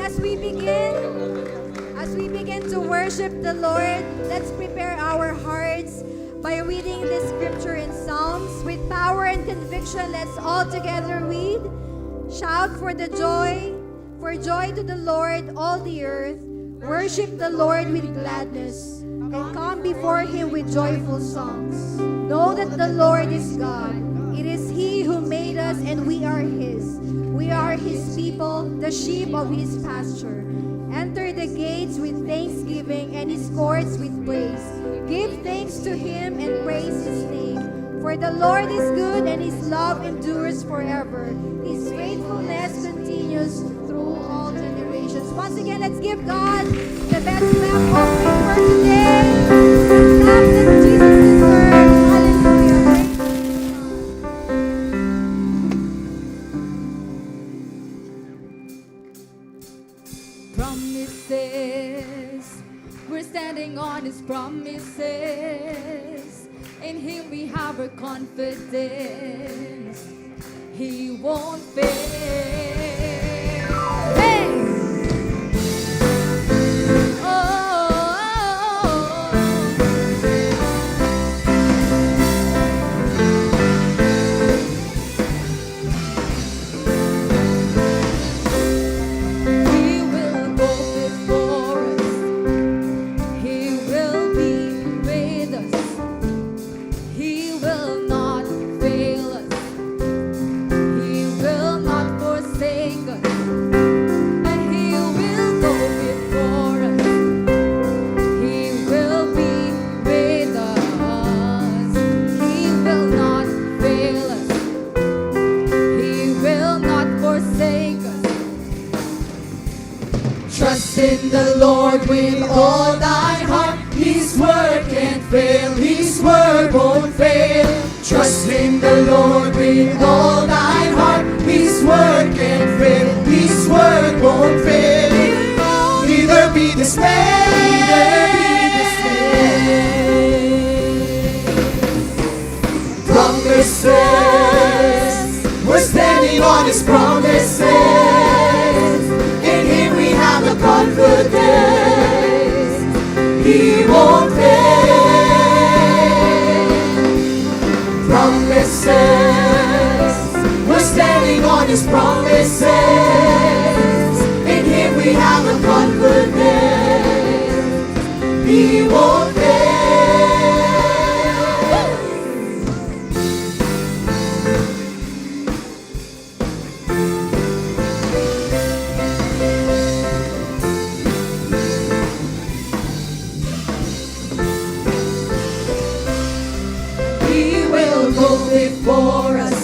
as we begin to worship the Lord, let's prepare our hearts by reading this scripture in Psalms. With power and conviction, let's all together read. Shout for joy to the Lord, all the earth. Worship the Lord with gladness, and come before Him with joyful songs. Know that the Lord is God. It is He who made us, and we are His. We are His people, the sheep of His pasture. Enter the gates with thanksgiving and His courts with praise. Give thanks to Him and praise His name. For the Lord is good, and His love endures forever. His faithfulness continues through all generations. Once again, let's give God the best clap offering for today. Clap that Jesus deserves. Hallelujah. Promises, we're standing on His promises. In Him we have our confidence. He won't fail. Hey! Trust in the Lord with all thine heart. His word can't fail, His word won't fail. Trust in the Lord with all thine heart. His word can't fail, His word won't fail. Neither be dismayed. Promises, we're standing on His promises. The confidence, He won't fail. Promises, we're standing on His promises. In Him we have a confidence, He won't fail. Before us,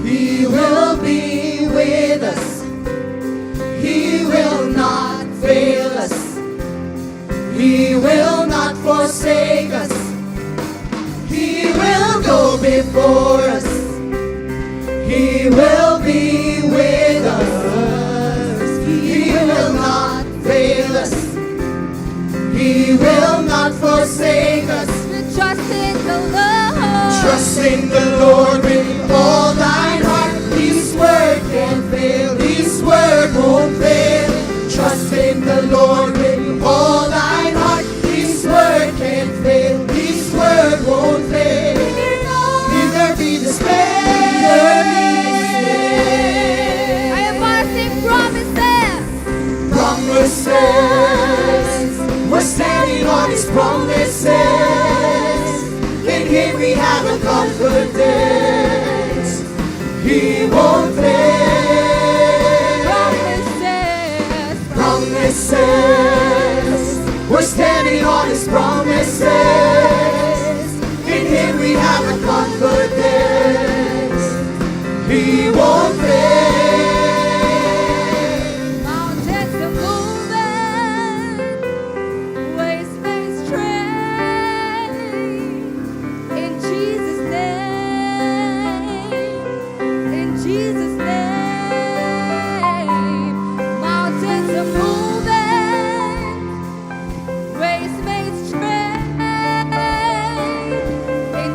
He will be with us. He will not fail us. He will not forsake us. He will go before us. He will be with us. He will not fail us. He will not forsake us. Trust in the Lord. Trust in the Lord with all thine heart. His word can't fail, His word won't fail. Trust in the Lord with all thine heart. His word can't fail, His word won't fail. Neither be dismayed. I am passing promises. Promises, we're standing on His promises. In Him we have a confidence, He won't fail. Promises, we're standing on His promises. In Him we have a confidence, He won't fail. Mountains are moving, waves made straight. In Jesus' name, mountains are moving, waves made straight. In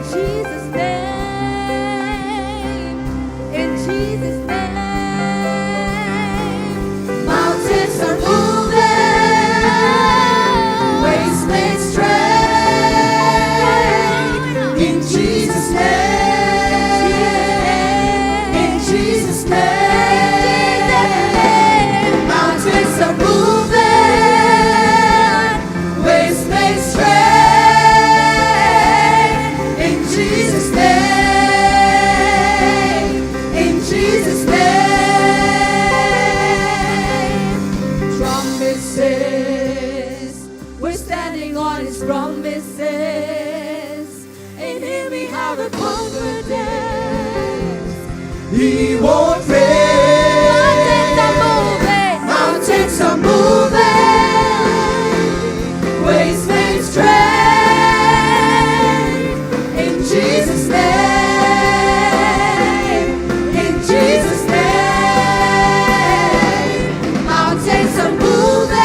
Jesus' name, He won't fail. Mountains are moving, waves made straight. In Jesus' name, in Jesus' name. Mountains are moving,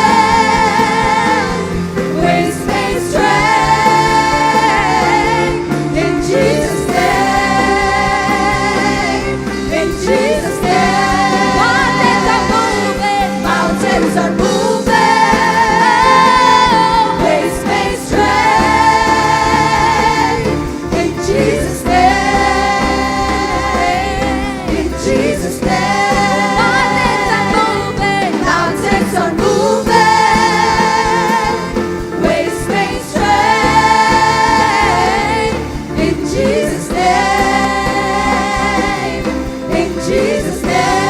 waves made straight. In Jesus' name, in Jesus' name. Mountains are moving. Waves made straight. In Jesus' name. In Jesus' name. Mountains are moving. Waves made straight. In Jesus' name. In Jesus' name.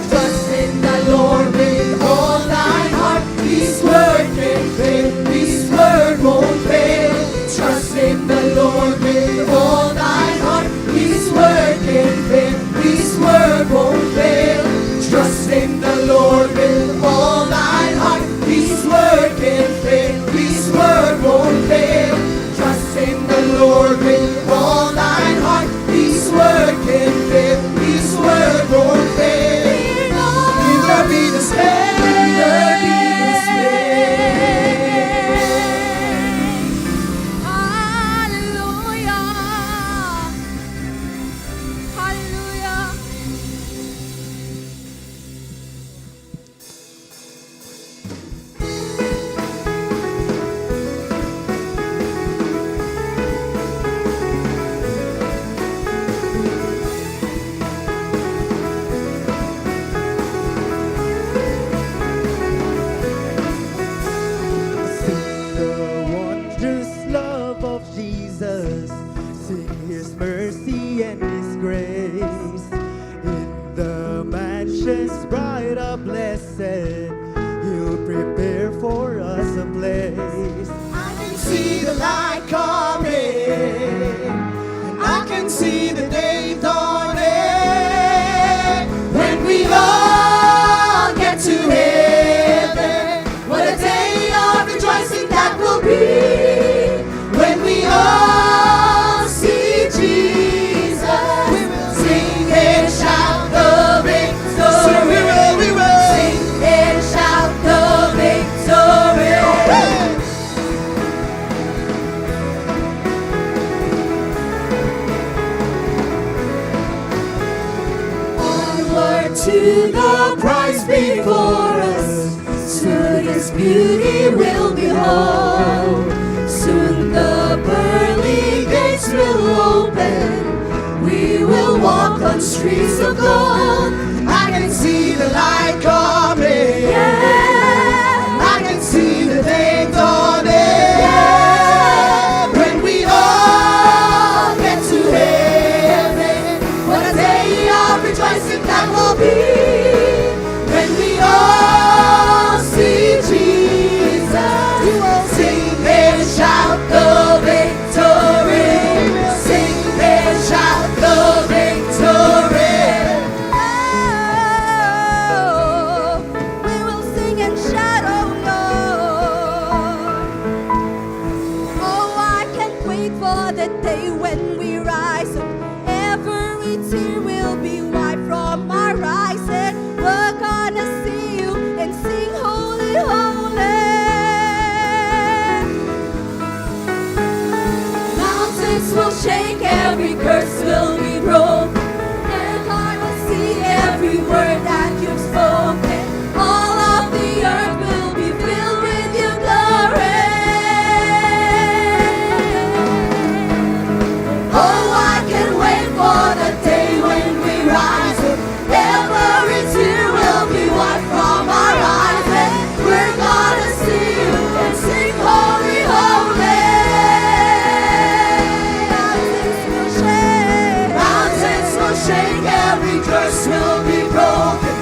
Trust in the Lord with all thine heart. His word can fail. His word won't fail. Trust in the Lord with all thine heart. His word can fail. His word won't fail. Trust in the Lord with all thine heart. His word can fail. His word won't fail. Trust in the Lord with all thine heart. His word can fail. His word won't fail. Neither be dismayed. Neither be dismayed. Hallelujah. Hallelujah. Sing the wondrous love of Jesus. Sing His mercy and His grace. In the mansions bright and blessed, He'll prepare for us a place. I can see the light coming, and I can see the day dawning. When we all get to heaven, what a day of rejoicing that will be. When we all see Jesus, we will sing and shout the victory. Sing, we will. Sing and shout the victory. Onward to the prize before us, soon His beauty will behold. Soon the pearly gates will open, we will walk on streets of gold. I can see the light coming, yeah. I can see the day dawning, yeah. When we all get to heaven, what a day of rejoicing that will be. When we all see Jesus, we will sing and shout the victory. Sing and shout the victory. Oh, we will sing and shout, oh Lord. Oh, I can't wait for the day when we rise up. Every tear will be wiped from our eyes, and we're gonna see you and sing holy, holy. Mountains will shake, every curse will be broken, and I will see every word that you've spoken. All of the earth will be filled with your glory. Oh, I can't wait for the day when we rise up. Every tear will be wiped from our eyes, and we're gonna see you and sing holy, holy. Mountains will shake, every curse will be broken,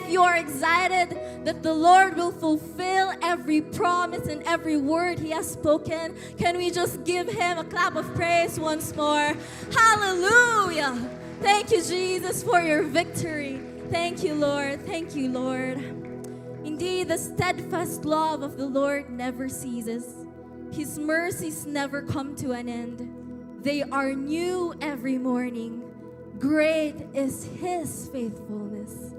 if you are excited that the Lord will fulfill every promise and every word He has spoken, can we just give Him a clap of praise once more? Hallelujah! Thank you, Jesus, for your victory. Thank you, Lord. Thank you, Lord. Indeed, the steadfast love of the Lord never ceases. His mercies never come to an end. They are new every morning. Great is His faithfulness.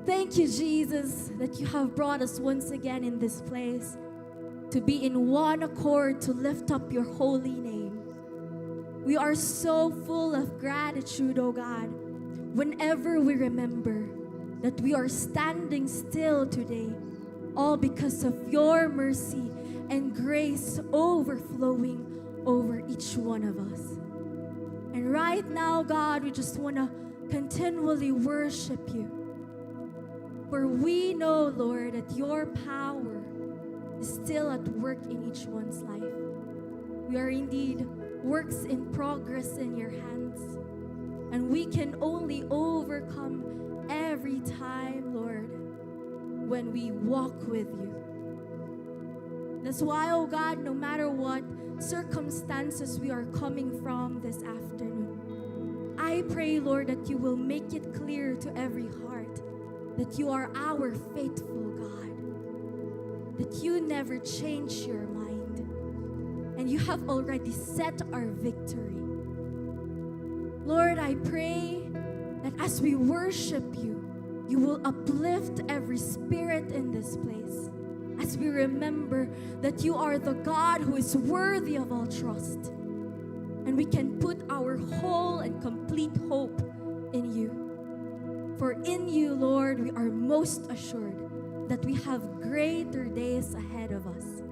Thank you, Jesus, that you have brought us once again in this place to be in one accord to lift up your holy name. We are so full of gratitude, oh God, whenever we remember that we are standing still today, all because of your mercy and grace overflowing over each one of us. And right now, God, we just want to continually worship you. For we know, Lord, that your power is still at work in each one's life. We are indeed works in progress in your hands. And we can only overcome every time, Lord, when we walk with you. That's why, oh God, no matter what circumstances we are coming from this afternoon, I pray, Lord, that you will make it clear to every heart that you are our faithful God, that you never change your mind, and you have already set our victory. Lord, I pray that as we worship you, you will uplift every spirit in this place, as we remember that you are the God who is worthy of all trust, and we can put our whole and complete hope in you. For in you, Lord, we are most assured that we have greater days ahead of us.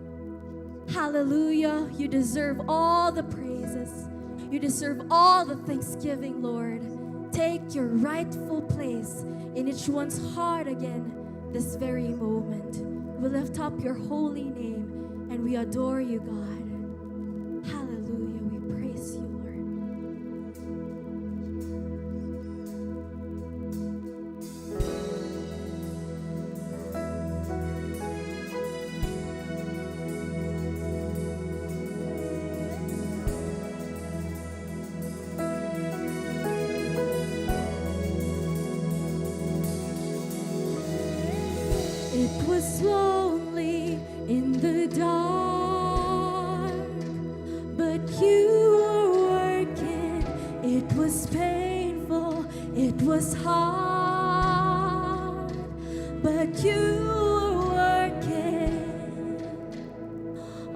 Hallelujah. You deserve all the praises. You deserve all the thanksgiving, Lord. Take your rightful place in each one's heart again this very moment. We lift up your holy name and we adore you, God. Hallelujah. We praise you, Lord. It was lonely in the dark, but you were working. It was painful, it was hard, but you were working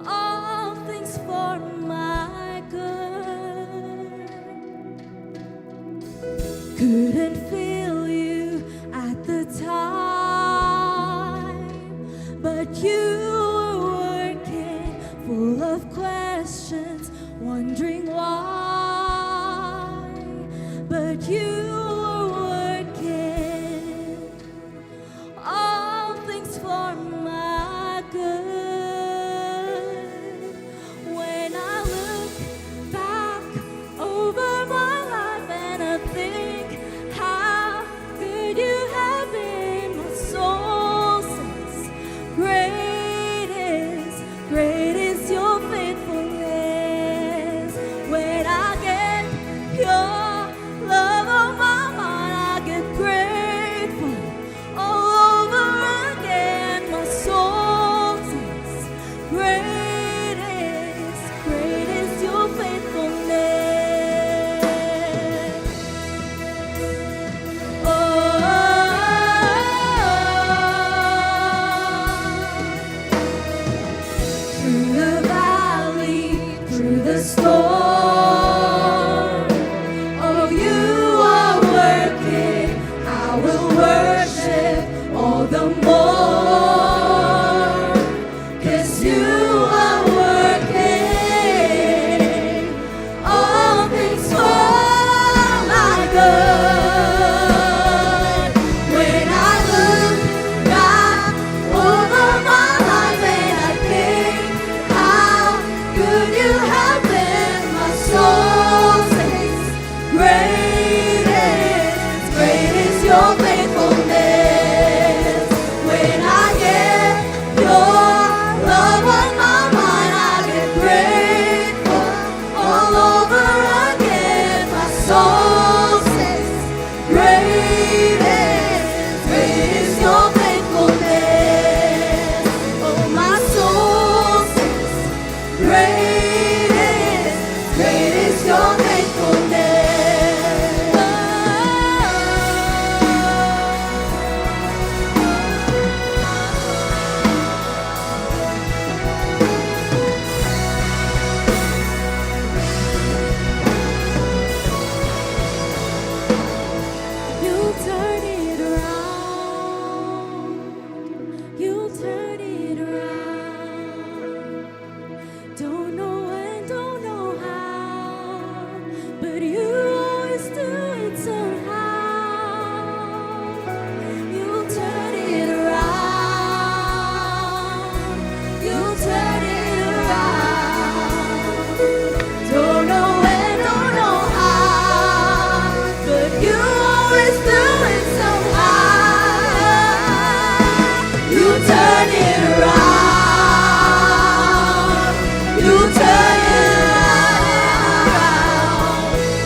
all things for my good. Couldn't feel you at the time, but you were working, full of questions, wondering why. But you were working all things for my good. When I look back over my life and I think how good you have been, my soul says, great is your faithfulness. When I get your love on my but you always do it somehow. You turn it around. You turn it around. Don't know when, don't know how, but you always do it somehow. You turn it around. You turn it around.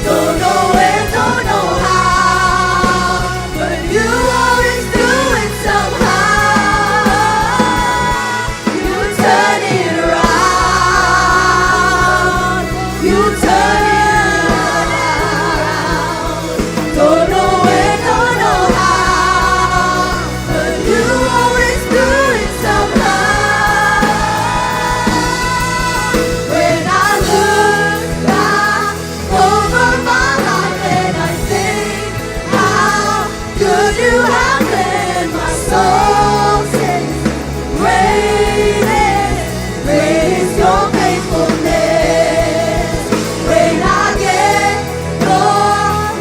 Don't know when, don't know how, but you always do it somehow. You turn it around. You turn it around. Don't know when, don't know how, but you always do it somehow. When I look back over my life and I think how good you have been, my soul says, great is your faithfulness. When I get your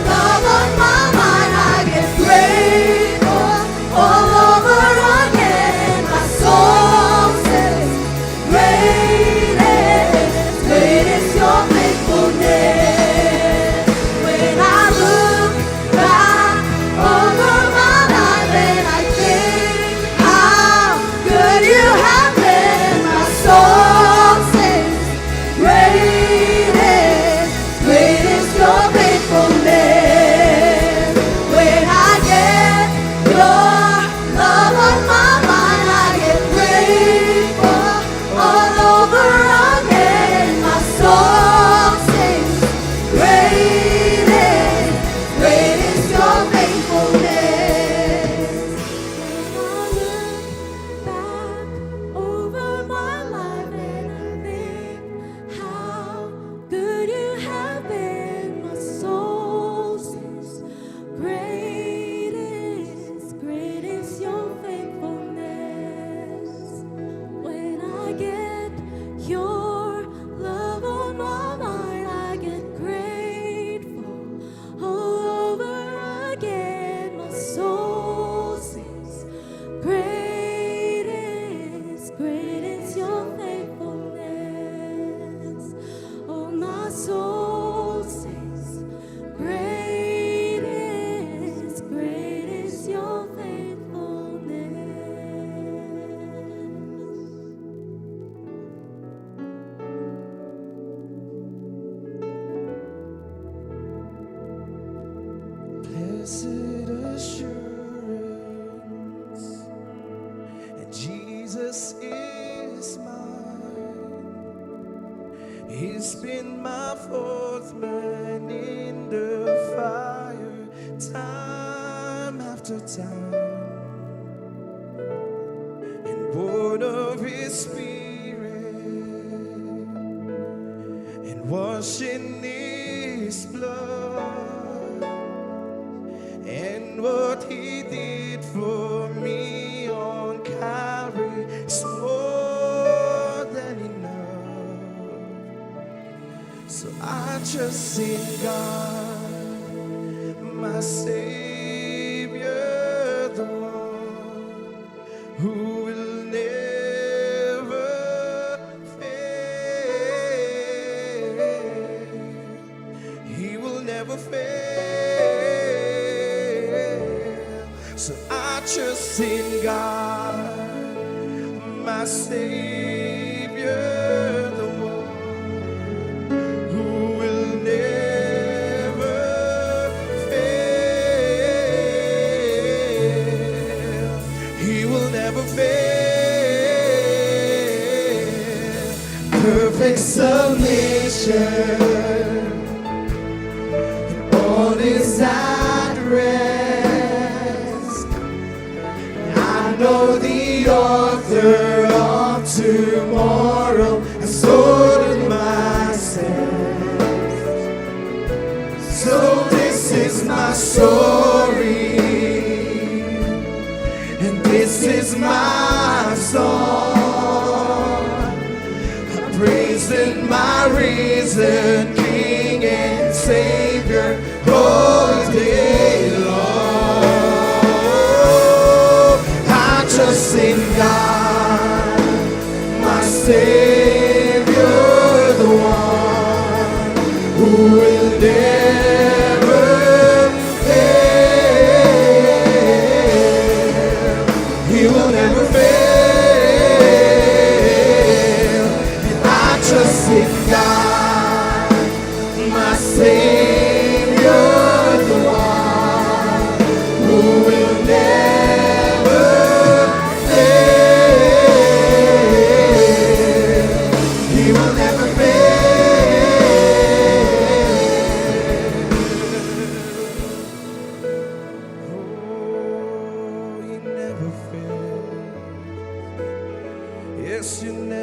love on my mind, I get grateful all over again. My soul says, great is your faithfulness. When I look back over my life and I think how good you have been, my soul says, great is your faithfulness. When I get your love on my mind, I get grateful all over again. My soul sings, great is your faithfulness. When I look back over my life and I think how good you have been, my soul sings, great is your faithfulness. When I get your love on my mind, I get grateful all over again. My soul sings, great is your faithfulness. Oh, my soul sings, great is your faithfulness. Blessed assurance, and Jesus is mine. He's been my fourth man in the fire, time after time, and born of His Spirit, and washed in His blood. And what He did for me on Calvary is more than enough. So I trust in God, my Savior, the one who will never fail. He will never fail. So I trust in God, my Savior, the one who will never fail. He will never fail. Perfect submission, all is at rest. I know the author of tomorrow has ordered my steps. So this is my story, and this is my song, praising my risen King and Savior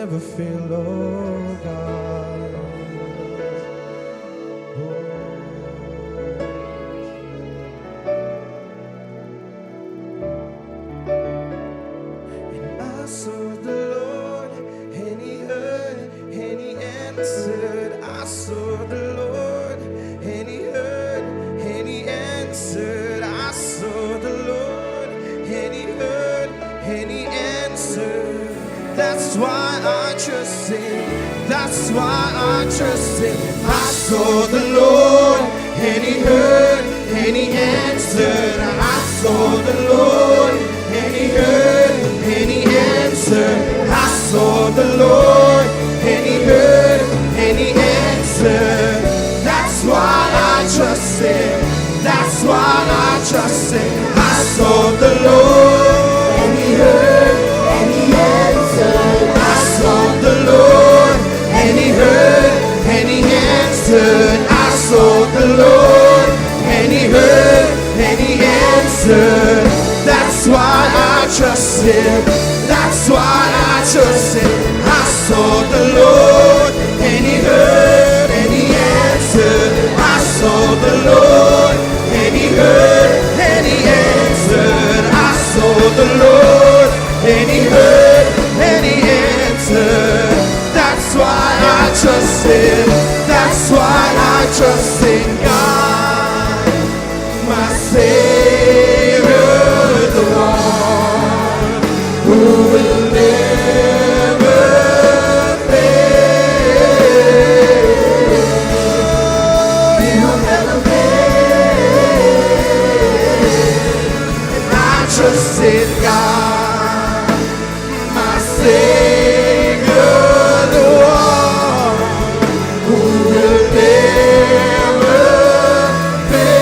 never fail, oh God. And I sought the Lord, and He heard, and He answered. I sought the Lord, and He heard, and He answered. I sought the Lord, and He heard, and He answered. That's why I trust Him. That's why I trust Him. I sought the Lord, and He heard, and He answered. I sought the Lord, and He heard, and He answered. I sought the Lord, and He heard, and He answered. That's why I trust Him. That's why I trust Him. I sought the Lord, and He heard, and He answered. I sought the Lord, and He heard, and He answered. I sought the Lord, and He heard, and He answered. That's why I trust Him. That's why I trust Him. I sought the Lord, and He heard, and He answered. I sought the Lord, and He heard, and He answered. I sought the Lord, and He heard, and He answered. That's why I trust Him. That's why I trust in God, my Savior, the one who will never fail. He will never fail. And I trust in God, my Savior, the one who will never fail.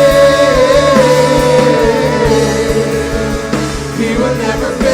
He will never fail.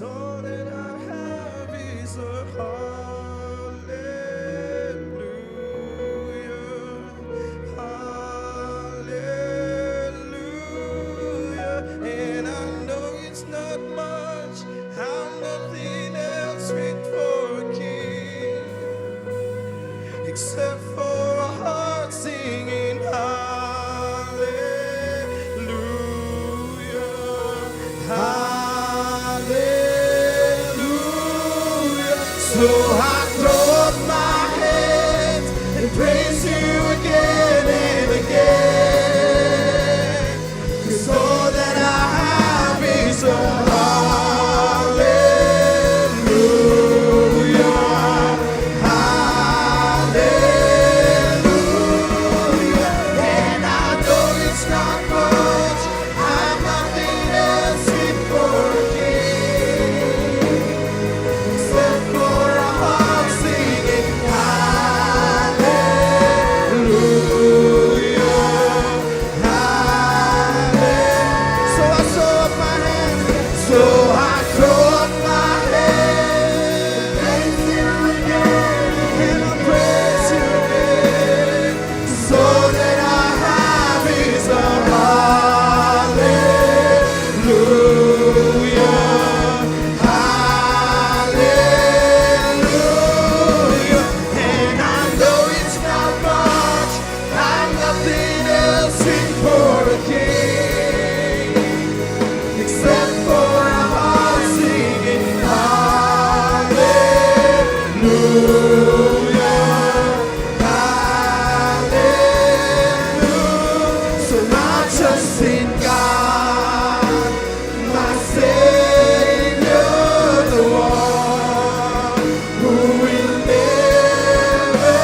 All that I except for a heart singing hallelujah, hallelujah. So I throw up my hands and praise you again and again, 'cause all that I have is a hallelujah, hallelujah. And I know it's not much, I'm nothing else fit for a king, except for a heart singing hallelujah, hallelujah. So I throw up my hands, so I throw up my hands, praise you again, and I praise you again. So that I have is a hallelujah, hallelujah. And I know it's not much, I'm nothing else fit for a king, except for a heart singing hallelujah, hallelujah. So I trust in God, my Savior, the one who will never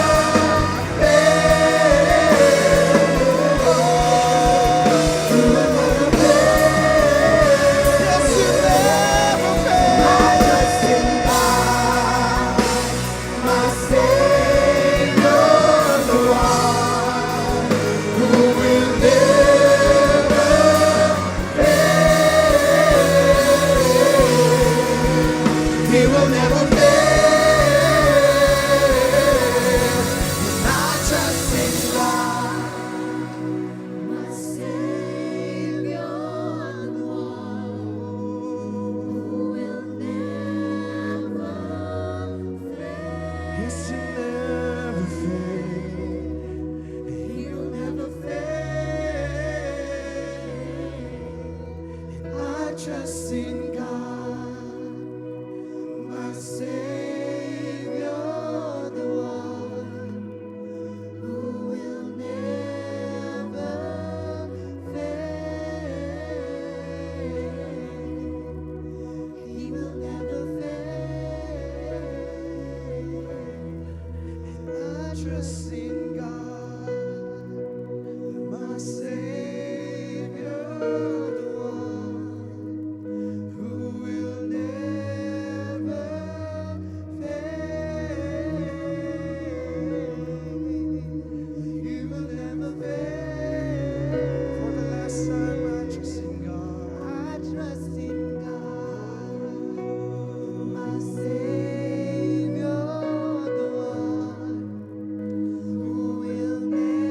yes, you never fail. I trust in God, my Savior, the one who will never fail. He will never fail. I trust in God, my Savior, the one who will never fail. Yes, he'll never fail. He'll never fail. And I trust in God, my Savior, the one who will never fail. He will never fail. And I trust in God, my Savior, the one who will never fail. He will never fail. For the last time, I trust in God. I trust in God, my Savior, the one who will never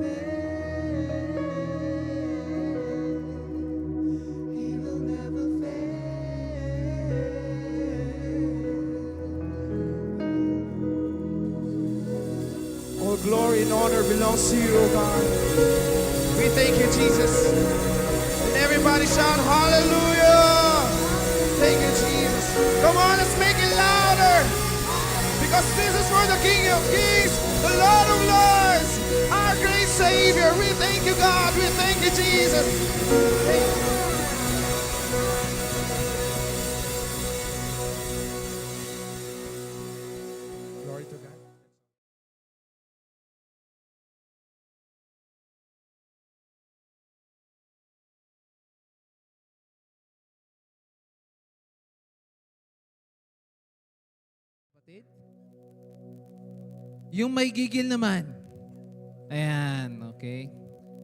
fail. He will never fail. All glory and honor belongs to you, O God. We thank you, Jesus. And everybody shout hallelujah. Thank you, Jesus. Come on, let's make it louder. Because this is for the King of Kings, the Lord of Lords, our great Savior. We thank you, God. We thank you, Jesus. Thank you. Glory to God. Kapatid? Yung may gigil naman. Ayan, okay.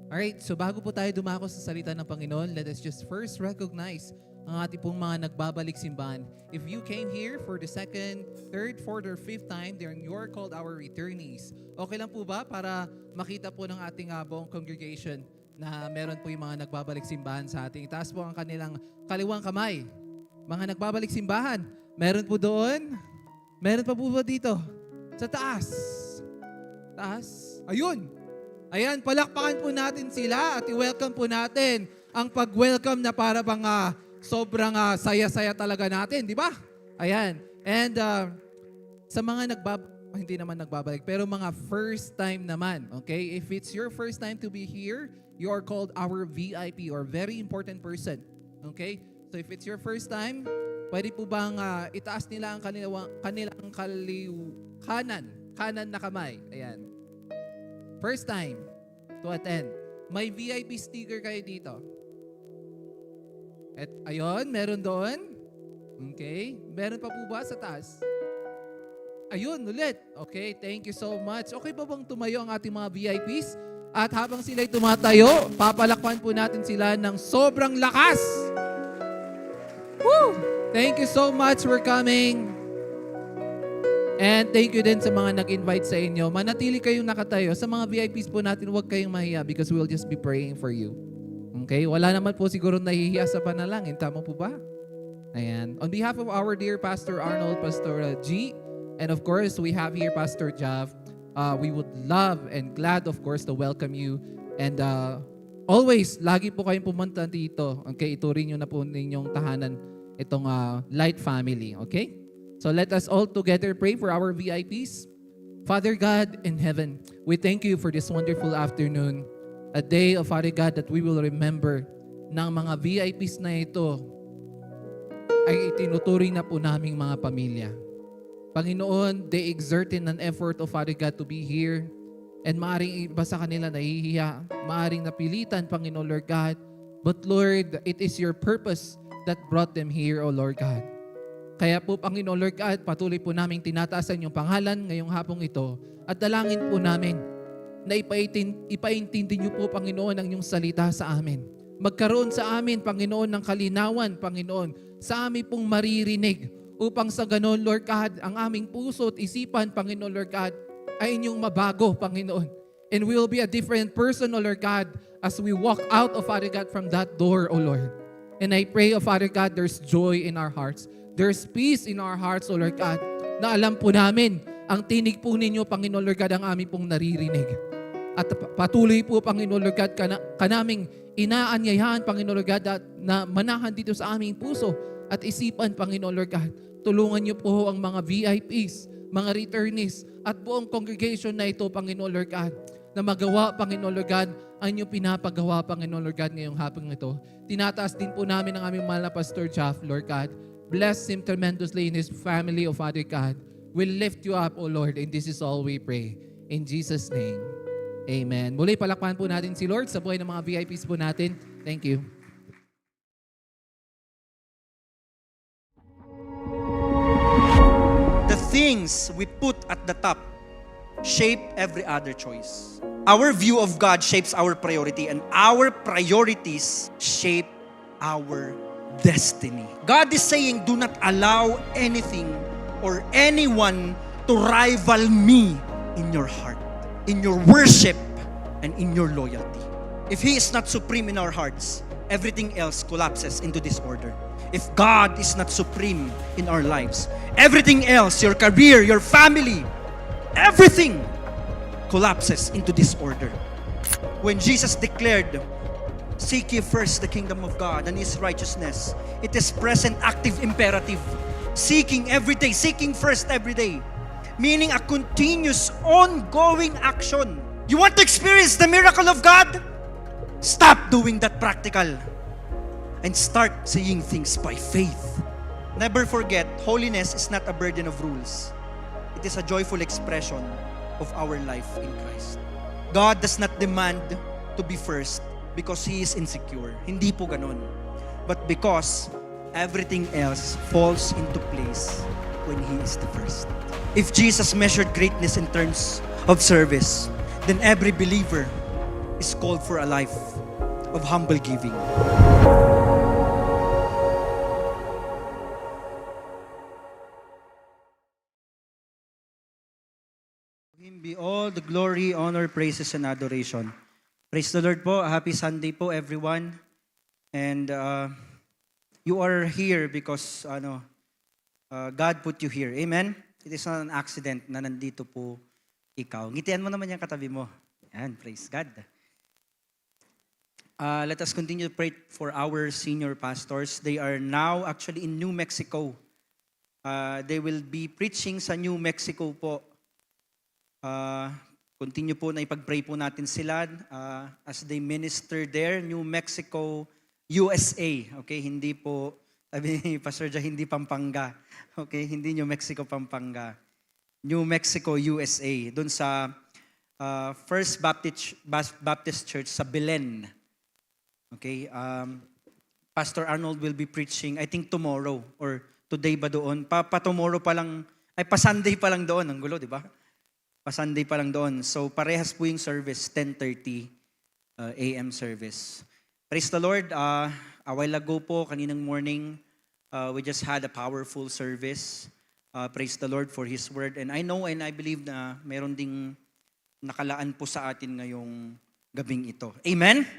Alright, so bago po tayo dumako sa salita ng Panginoon, let us just first recognize ang ating pong mga nagbabalik simbahan. If you came here for the second, third, fourth, or fifth time, then you're called our returnees. Okay lang po ba para makita po ng ating buong congregation na meron po yung mga nagbabalik simbahan sa ating? Itaas po ang kanilang kaliwang kamay. Mga nagbabalik simbahan, meron po doon? Meron pa po ba dito? Sa taas. Taas. Ayun. Ayan, palakpakan po natin sila at i-welcome po natin ang pag-welcome na para bang sobrang saya-saya talaga natin, di ba? Ayan. And sa mga hindi naman nagbabalik, pero mga first time naman, okay? If it's your first time to be here, you are called our VIP or very important person. Okay? So if it's your first time, pwede po bang itaas nila ang kanilang kanan na kamay. Ayan. First time to attend. May VIP sticker kayo dito. At ayun, meron doon. Okay. Meron pa po ba sa taas? Ayun, ulit. Okay, thank you so much. Okay ba bang tumayo ang ating mga VIPs? At habang sila'y tumatayo, papalakpan po natin sila ng sobrang lakas. Woo! Thank you so much for coming. And thank you din sa mga nag-invite sa inyo. Manatili kayong nakatayo. Sa mga VIPs po natin, huwag kayong mahiya because we'll just be praying for you. Okay? Wala naman po siguro nahihiya sa panalangin. Tama po ba? Ayan. On behalf of our dear Pastor Arnold, Pastor G, and of course, we have here Pastor Jav, we would love and glad, of course, to welcome you. And always, lagi po kayong pumunta dito. Okay? Ituring nyo na po ninyong tahanan itong Light Family. Okay? So let us all together pray for our VIPs. Father God in heaven, we thank you for this wonderful afternoon. A day, Father God, that we will remember na ang mga VIPs na ito ay itinuturing na po naming mga pamilya. Panginoon, they exerted an effort, Father God, to be here. And maaring iba sa kanila nahihiya, maaring napilitan, Panginoon, Lord God. But Lord, it is your purpose that brought them here, O Lord God. Kaya po, Panginoon Lord God, patuloy po namin tinataasan yung pangalan ngayong hapong ito at dalangin po namin na ipaintindi niyo po, Panginoon, ang inyong salita sa amin. Magkaroon sa amin, Panginoon, ng kalinawan, Panginoon, sa amin pong maririnig upang sa ganon, Lord God, ang aming puso at isipan, Panginoon Lord God, ay inyong mabago, Panginoon. And we will be a different person, O Lord God, as we walk out, O Father God, from that door, O Lord. And I pray, O Father God, there's joy in our hearts. There's peace in our hearts, O Lord God, na alam po namin, ang tinig po ninyo, Panginoon Lord God, ang aming pong naririnig. At patuloy po, Panginoon Lord God, kanaming inaanyayahan, Panginoon Lord God, na manahan dito sa aming puso at isipan, Panginoon Lord God. Tulungan niyo po ang mga VIPs, mga returnees, at buong congregation na ito, Panginoon Lord God, na magawa, Panginoon Lord God, ang inyong pinapagawa, Panginoon Lord God, ngayong hapong ito. Tinataas din po namin ang aming mahal na Pastor Jaff, Lord God. Bless him tremendously in his family, O Father God. We lift you up, O Lord, and this is all we pray. In Jesus' name, amen. Muli, palakpakan po natin si Lord sa buhay ng mga VIPs po natin. Thank you. The things we put at the top shape every other choice. Our view of God shapes our priority, and our priorities shape our destiny. God is saying, do not allow anything or anyone to rival me in your heart, in your worship, and in your loyalty. If He is not supreme in our hearts, everything else collapses into disorder. If God is not supreme in our lives, everything else, your career, your family, everything collapses into disorder. When Jesus declared, seek ye first the kingdom of God and His righteousness, it is present active imperative. Seeking every day, seeking first every day. Meaning a continuous, ongoing action. You want to experience the miracle of God? Stop doing that practical and start seeing things by faith. Never forget, holiness is not a burden of rules. It is a joyful expression of our life in Christ. God does not demand to be first because He is insecure. Hindi po ganun. But because everything else falls into place when He is the first. If Jesus measured greatness in terms of service, then every believer is called for a life of humble giving. To Him be all the glory, honor, praises, and adoration. Praise the Lord po. Happy Sunday po, everyone. And you are here because God put you here. Amen? It is not an accident na nandito po ikaw. Ngitian mo naman yung katabi mo. Yan, praise God. Let us continue to pray for our senior pastors. They are now actually in New Mexico. They will be preaching sa New Mexico po. Continue po na ipag-pray po natin sila as they minister there, New Mexico, USA. Okay, hindi po, sabi ni Pastor Jah, hindi Pampanga. Okay, hindi New Mexico, Pampanga. New Mexico, USA. Doon sa First Baptist Church sa Belen. Okay, Pastor Arnold will be preaching, I think tomorrow or today ba doon? Pa-tomorrow pa lang, ay pa-Sunday pa lang doon. Ang gulo, di ba? Pa-Sunday pa lang doon. So parehas po yung service, 10:30 a.m. service. Praise the Lord. A while ago po, kaninang morning, we just had a powerful service. Praise the Lord for His word. And I know and I believe na meron ding nakalaan po sa atin ngayong gabing ito. Amen?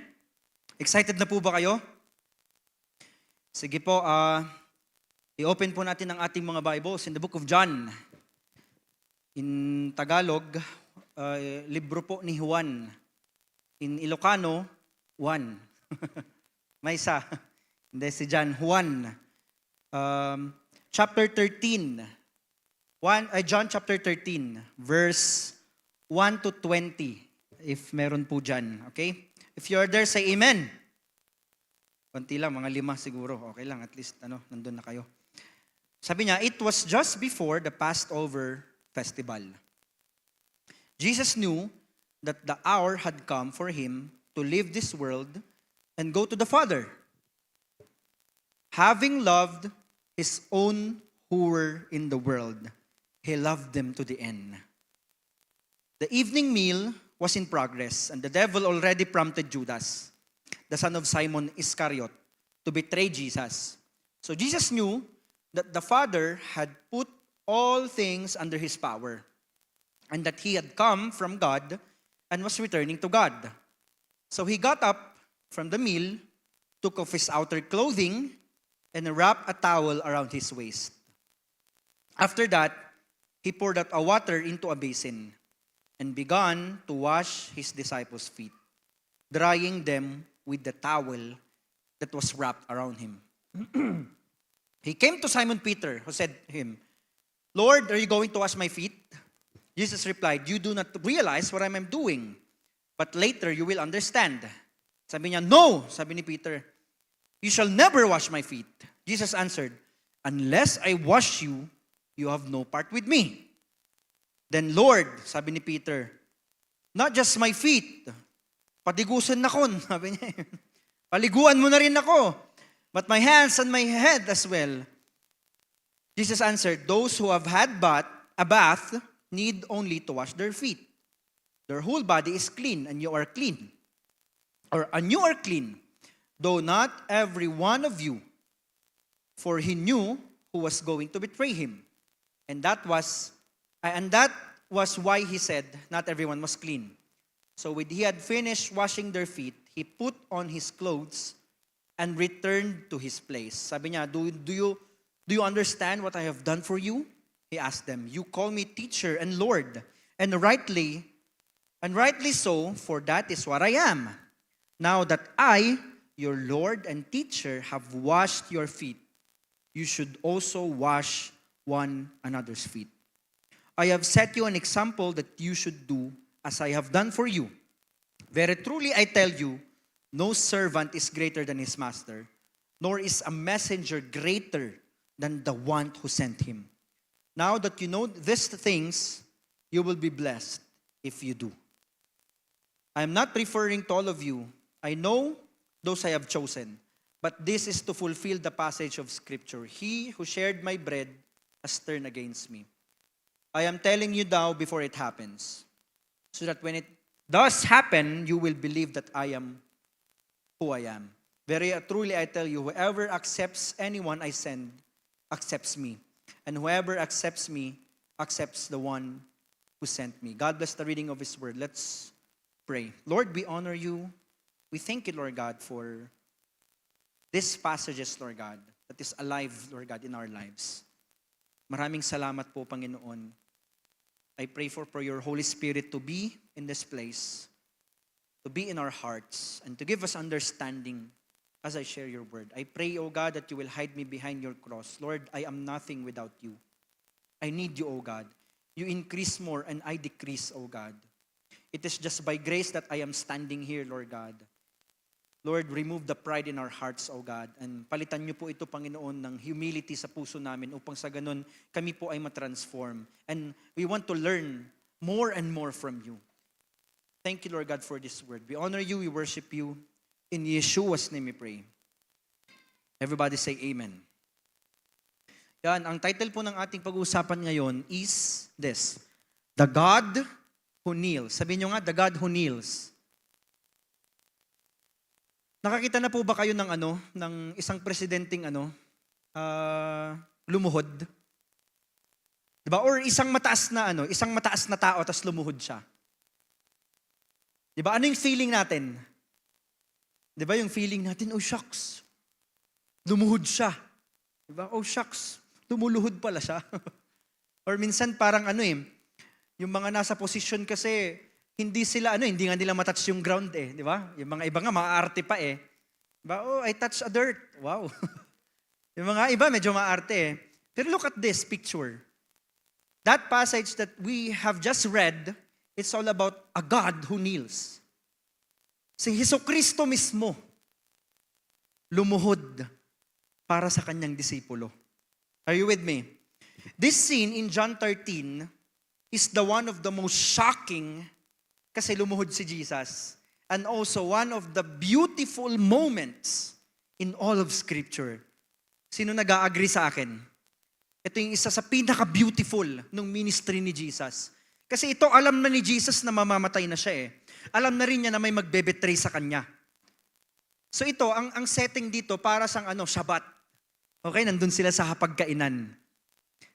Excited na po ba kayo? Sige po, i-open po natin ang ating mga Bibles in the book of John. In Tagalog, libro po ni Juan. In Ilocano, Juan. May isa. Hindi, si John. Juan. Chapter 13. John chapter 13, verse 1 to 20. If meron po dyan. Okay? If you're there, say amen. Konti lang, mga 5 siguro. Okay lang, at least nandun na kayo. Sabi niya, it was just before the Passover festival. Jesus knew that the hour had come for him to leave this world and go to the Father. Having loved his own who were in the world, he loved them to the end. The evening meal was in progress, and the devil already prompted Judas, the son of Simon Iscariot, to betray Jesus. So Jesus knew that the Father had put all things under his power, and that he had come from God and was returning to God. So he got up from the meal, took off his outer clothing, and wrapped a towel around his waist. After that, he poured out a water into a basin and began to wash his disciples' feet, drying them with the towel that was wrapped around him. He came to Simon Peter, who said to him, Lord, are you going to wash my feet? Jesus replied, you do not realize what I am doing, but later you will understand. Sabi niya, no, sabi ni Peter, you shall never wash my feet. Jesus answered, unless I wash you, you have no part with me. Then Lord, sabi ni Peter, not just my feet, patigusan na kon, sabi niya. Paliguan mo na rin ako, but my hands and my head as well. Jesus answered, those who have had a bath need only to wash their feet. Their whole body is clean, and you are clean. And you are clean, though not every one of you, for he knew who was going to betray him. And that was why he said, not everyone was clean. So when he had finished washing their feet, he put on his clothes and returned to his place. Sabi niya, do you understand what I have done for you? He asked them, you call me teacher and Lord, and rightly so, for that is what I am. Now that I, your Lord and teacher, have washed your feet, you should also wash one another's feet. I have set you an example that you should do as I have done for you. Very truly I tell you, no servant is greater than his master, nor is a messenger greater than the one who sent him. Now that you know these things, you will be blessed if you do. I am not referring to all of you. I know those I have chosen, but this is to fulfill the passage of Scripture. He who shared my bread has turned against me. I am telling you now before it happens, so that when it does happen, you will believe that I am who I am. Very truly I tell you, whoever accepts anyone I send, accepts me. And whoever accepts me, accepts the one who sent me. God bless the reading of His word. Let's pray. Lord, we honor you. We thank you, Lord God, for these passages, Lord God, that is alive, Lord God, in our lives. Maraming salamat po, Panginoon. I pray for your Holy Spirit to be in this place, to be in our hearts, and to give us understanding as I share your word. I pray, O God, that you will hide me behind your cross. Lord, I am nothing without you. I need you, O God. You increase more and I decrease, O God. It is just by grace that I am standing here, Lord God. Lord, remove the pride in our hearts, O God. And palitan niyo po ito, Panginoon, ng humility sa puso namin upang sa ganun kami po ay matransform. And we want to learn more and more from you. Thank you, Lord God, for this word. We honor you, we worship you. In Yeshua's name we pray. Everybody say amen. Yan, ang title po ng ating pag-uusapan ngayon is this: The God Who Kneels. Sabihin nyo nga, The God Who Kneels. Nakakita na po ba kayo ng isang presidenteng lumuhod? Diba? Or isang mataas na tao tas lumuhod siya. Diba? Ano yung feeling natin? Diba yung feeling natin, oh shucks, lumuhod siya. Diba? Oh shucks, lumuluhod pala siya. Or minsan parang yung mga nasa posisyon kasi, hindi nga nila matouch yung ground di ba? Yung mga iba nga, maaarte pa Diba? Oh, I touch a dirt. Wow. Yung mga iba, medyo maaarte Pero look at this picture. That passage that we have just read, it's all about a God who kneels. Si Jesucristo mismo, lumuhod para sa kanyang disipulo. Are you with me? This scene in John 13 is the one of the most shocking kasi lumuhod si Jesus. And also one of the beautiful moments in all of Scripture. Sino nag-a-agree sa akin? Ito yung isa sa pinaka-beautiful ng ministry ni Jesus. Kasi ito, alam na ni Jesus na mamamatay na siya Alam na rin niya na may magbe-betray sa kanya. So ito, ang setting dito para sang Shabbat. Okay, nandun sila sa hapagkainan.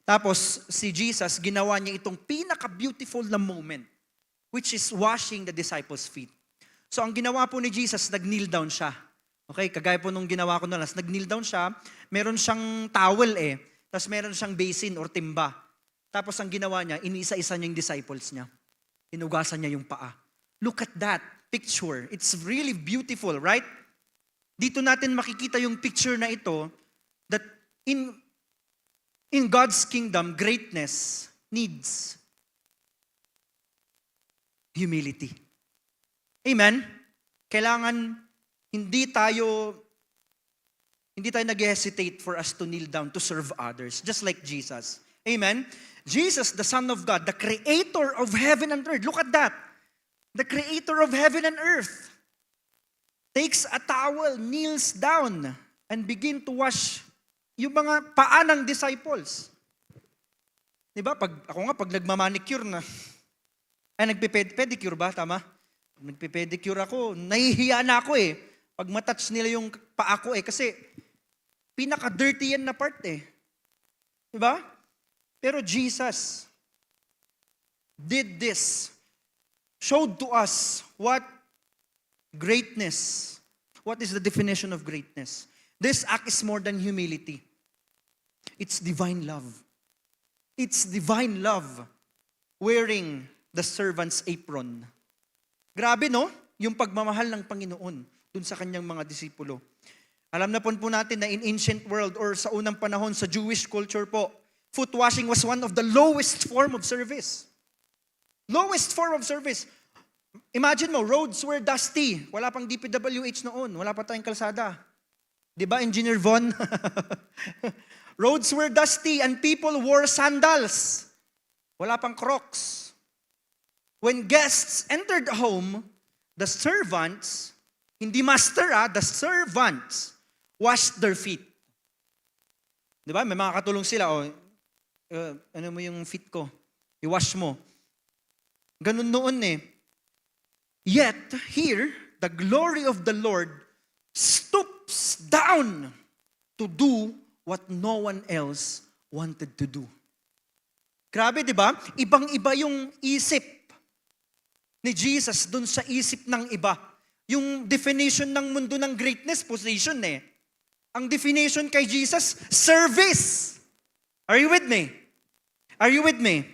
Tapos si Jesus, ginawa niya itong pinaka-beautiful na moment, which is washing the disciples' feet. So ang ginawa po ni Jesus, nag-kneel down siya. Okay, kagaya po nung ginawa ko na nag-kneel down siya, meron siyang towel tapos meron siyang basin or timba. Tapos ang ginawa niya, iniisa-isa niya yung disciples niya. Inugasan niya yung paa. Look at that picture. It's really beautiful, right? Dito natin makikita yung picture na ito that in God's kingdom, greatness needs humility. Amen? Kailangan hindi tayo nag-hesitate for us to kneel down to serve others, just like Jesus. Amen? Jesus, the Son of God, the Creator of heaven and earth. Look at that. The Creator of heaven and earth takes a towel, kneels down, and begin to wash yung mga paa ng disciples. Diba? Pag nagmamanicure na, nagpipedicure ba? Tama? Pag nagpipedicure ako, nahihiya na ako Pag matouch nila yung paa ko kasi pinaka-dirty yan na part Diba? Pero Jesus did this, showed to us what is the definition of greatness. This act is more than humility. It's divine love. It's divine love wearing the servant's apron. Grabe, no? Yung pagmamahal ng Panginoon dun sa kanyang mga disipulo. Alam na po natin na in ancient world or sa unang panahon sa Jewish culture po, foot washing was one of the lowest form of service. Lowest form of service. Imagine mo, roads were dusty. Wala pang DPWH noon. Wala pa tayong kalsada. Diba, Engineer Von? Roads were dusty and people wore sandals. Wala pang Crocs. When guests entered the home, the servants, hindi master the servants washed their feet. Diba? May mga katulong sila, ano mo yung feet ko? I-wash mo. Ganun noon Yet, here, the glory of the Lord stoops down to do what no one else wanted to do. Grabe, di ba? Ibang-iba yung isip ni Jesus dun sa isip ng iba. Yung definition ng mundo ng greatness, position Ang definition kay Jesus, service. Are you with me? Are you with me?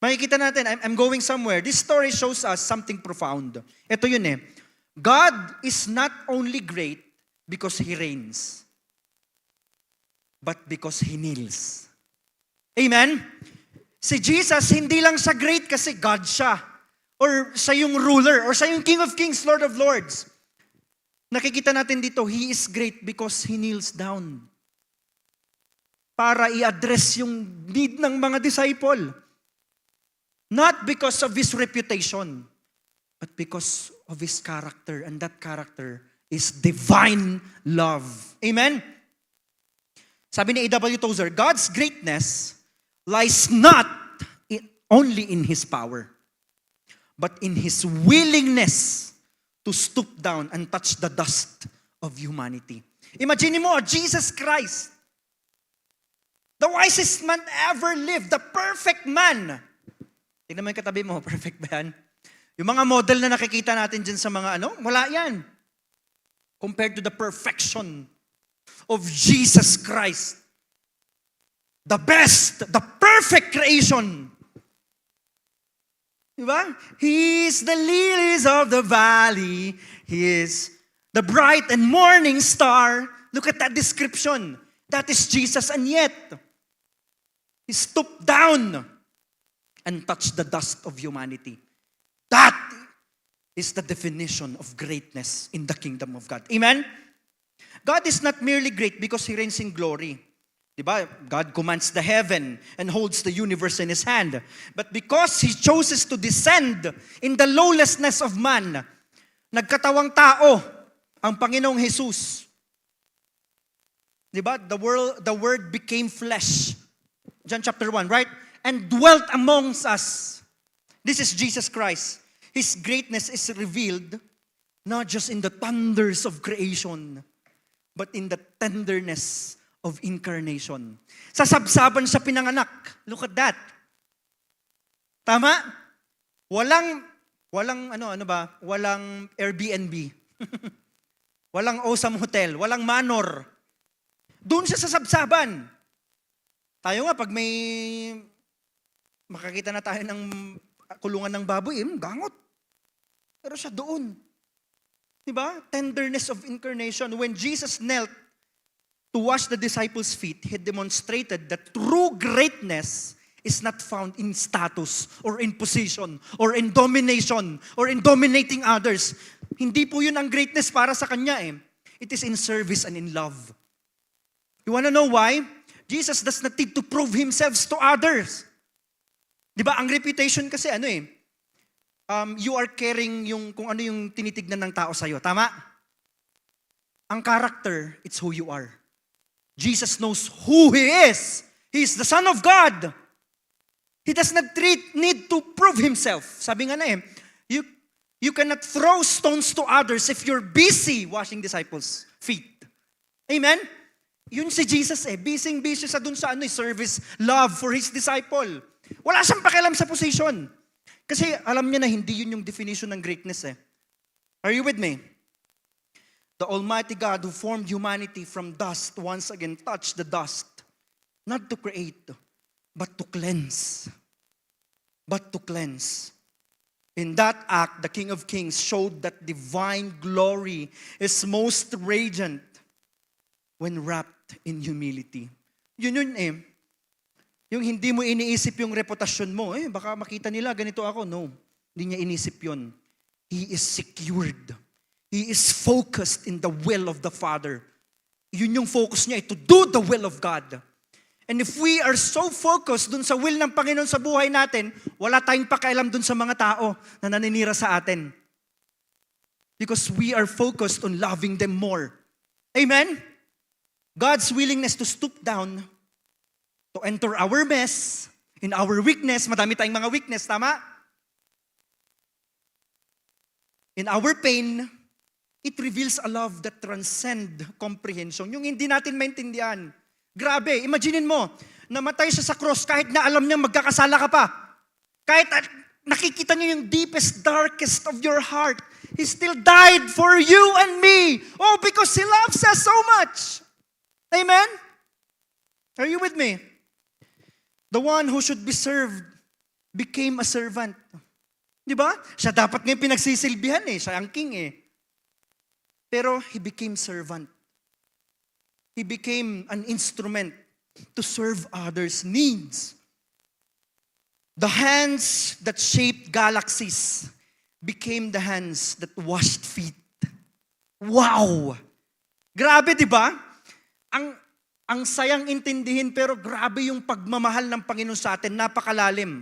Makikita natin, I'm going somewhere. This story shows us something profound. Ito yun eh. God is not only great because He reigns, but because He kneels. Amen? Si Jesus, hindi lang siya great kasi God siya. Or siya yung ruler. Or siya yung King of Kings, Lord of Lords. Nakikita natin dito, He is great because He kneels down. Para i-address yung need ng mga disciple. Not because of His reputation, but because of His character. And that character is divine love. Amen? Sabi ni A.W. Tozer, God's greatness lies not only in His power, but in His willingness to stoop down and touch the dust of humanity. Imagine mo, Jesus Christ, the wisest man ever lived, the perfect man. Tingnan mo yung katabi mo, perfect ba yan? Yung mga model na nakikita natin dyan sa mga wala yan. Compared to the perfection of Jesus Christ. The best, the perfect creation. Diba? He is the lilies of the valley. He is the bright and morning star. Look at that description. That is Jesus, and yet, He stooped down and touched the dust of humanity. That is the definition of greatness in the kingdom of God. Amen? God is not merely great because He reigns in glory. Diba? God commands the heaven and holds the universe in His hand. But because He chooses to descend in the lowlessness of man, nagkatawang tao ang Panginoong Jesus. Diba? The Word became flesh. John chapter 1, right? And dwelt amongst us. This is Jesus Christ. His greatness is revealed not just in the thunders of creation, but in the tenderness of incarnation. Sa sabsaban siya pinanganak. Look at that. Tama? Walang Airbnb. Walang awesome hotel. Walang manor. Doon siya sa sabsaban. Tayo nga, pag may makakita na tayo ng kulungan ng baboy, gangot. Pero siya doon. Diba? Tenderness of incarnation. When Jesus knelt to wash the disciples' feet, He demonstrated that true greatness is not found in status or in position or in domination or in dominating others. Hindi po yun ang greatness para sa Kanya eh. It is in service and in love. You wanna know why? Jesus does not need to prove Himself to others. Diba? Ang reputation kasi you are carrying kung ano yung tinitignan ng tao sa'yo. Tama? Ang character, it's who you are. Jesus knows who He is. He is the Son of God. He does not need to prove Himself. Sabi nga you cannot throw stones to others if you're busy washing disciples' feet. Amen? Yun si Jesus busy siya dun sa service, love for His disciple. Wala siyang pakialam sa position. Kasi alam niya na hindi yun yung definition ng greatness Are you with me? The Almighty God who formed humanity from dust once again touched the dust, not to create, but to cleanse. But to cleanse. In that act, the King of Kings showed that divine glory is most radiant when wrapped in humility. Yun yung hindi mo iniisip yung reputasyon mo, baka makita nila, ganito ako. No, hindi niya inisip yun. He is secured. He is focused in the will of the Father. Yun yung focus niya, to do the will of God. And if we are so focused dun sa will ng Panginoon sa buhay natin, wala tayong pakialam dun sa mga tao na naninira sa atin. Because we are focused on loving them more. Amen? God's willingness to stoop down, to enter our mess, in our weakness, madami tayong mga weakness, tama? In our pain, it reveals a love that transcends comprehension. Yung hindi natin maintindihan. Grabe, imaginin mo, namatay siya sa cross kahit na alam niya magkakasala ka pa. Kahit nakikita niyo yung deepest, darkest of your heart. He still died for you and me. Oh, because He loves us so much. Amen? Are you with me? The one who should be served became a servant. Di ba? Siya dapat ngayon pinagsisilbihan eh. Siya ang king eh. Pero he became servant. He became an instrument to serve others' needs. The hands that shaped galaxies became the hands that washed feet. Wow! Grabe, di ba? Ang sayang intindihin, pero grabe yung pagmamahal ng Panginoon sa atin. Napakalalim.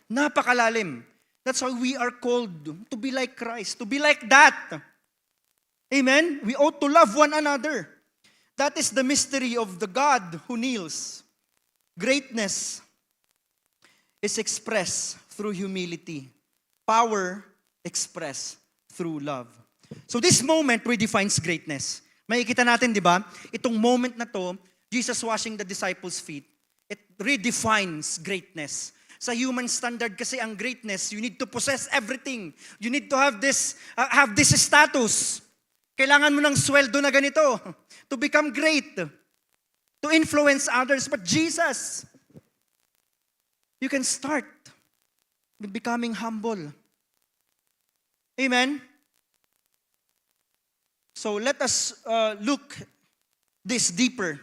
Napakalalim. That's why we are called to be like Christ, to be like that. Amen? We ought to love one another. That is the mystery of the God who kneels. Greatness is expressed through humility. Power expressed through love. So this moment redefines greatness. Makikita natin, di ba? Itong moment na to, Jesus washing the disciples' feet, it redefines greatness. Sa human standard kasi ang greatness, you need to possess everything. You need to have this status. Kailangan mo ng sweldo na ganito to become great, to influence others. But Jesus, you can start with becoming humble. Amen? So let us look this deeper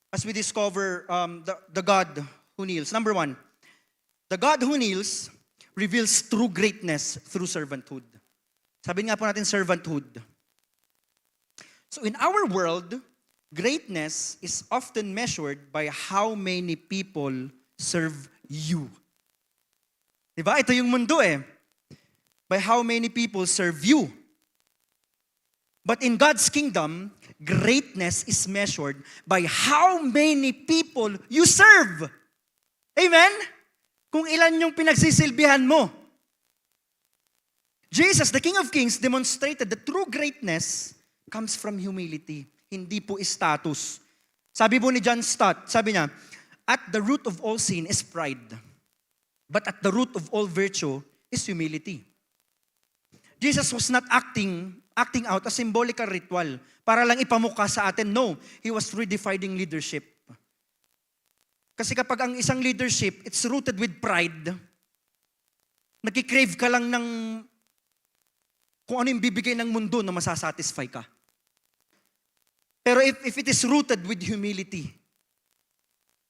as we discover the God who kneels. Number one, the God who kneels reveals true greatness through servanthood. Sabi nga po natin, servanthood. So in our world, greatness is often measured by how many people serve you. Diba? Ito yung mundo eh. By how many people serve you. But in God's kingdom, greatness is measured by how many people you serve. Amen? Kung ilan yung pinagsisilbihan mo. Jesus, the King of Kings, demonstrated that true greatness comes from humility, hindi po status. Sabi po ni John Stott, sabi niya, at the root of all sin is pride, but at the root of all virtue is humility. Jesus was not acting out a symbolical ritual para lang ipamukha sa atin. No, He was redefining leadership. Kasi kapag ang isang leadership, it's rooted with pride, nagkikrave ka lang ng kung ano yung bibigay ng mundo na masasatisfy ka. Pero if it is rooted with humility,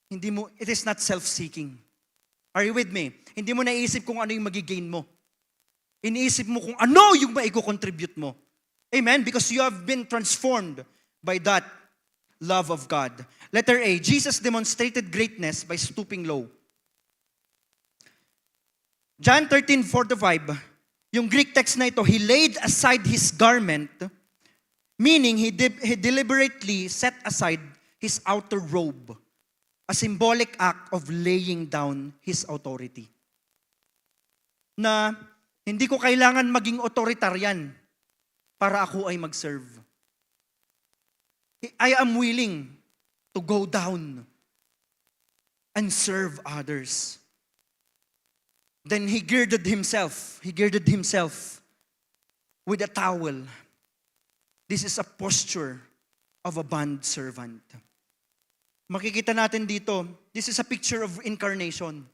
it is not self-seeking. Are you with me? Hindi mo naisip kung ano yung magigain mo. Iniisip mo kung ano yung maiko-contribute mo. Amen? Because you have been transformed by that love of God. Letter A, Jesus demonstrated greatness by stooping low. John 13:4-5, yung Greek text na ito, He laid aside His garment, meaning He deliberately set aside His outer robe, a symbolic act of laying down His authority. Na hindi ko kailangan maging authoritarian para ako ay mag-serve. I am willing to go down and serve others. Then He girded Himself with a towel. This is a posture of a bond servant. Makikita natin dito, this is a picture of incarnation.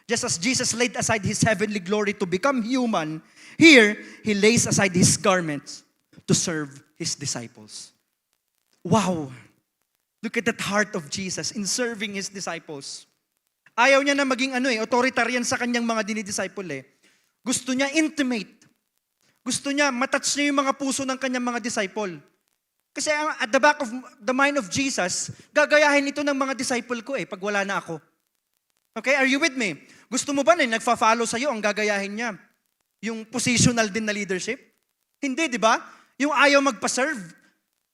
Just as Jesus laid aside His heavenly glory to become human, here, He lays aside His garments to serve His disciples. Wow! Look at that heart of Jesus in serving His disciples. Ayaw niya na maging authoritarian sa kanyang mga dinidisciple eh. Gusto niya intimate. Gusto niya matouch niya yung mga puso ng kanyang mga disciple. Kasi at the back of the mind of Jesus, gagayahin ito ng mga disciple ko pag wala na ako. Okay, are you with me? Gusto mo ba na nagfa-follow sa'yo, ang gagayahin niya? Yung positional din na leadership? Hindi, di ba? Yung ayaw magpa-serve.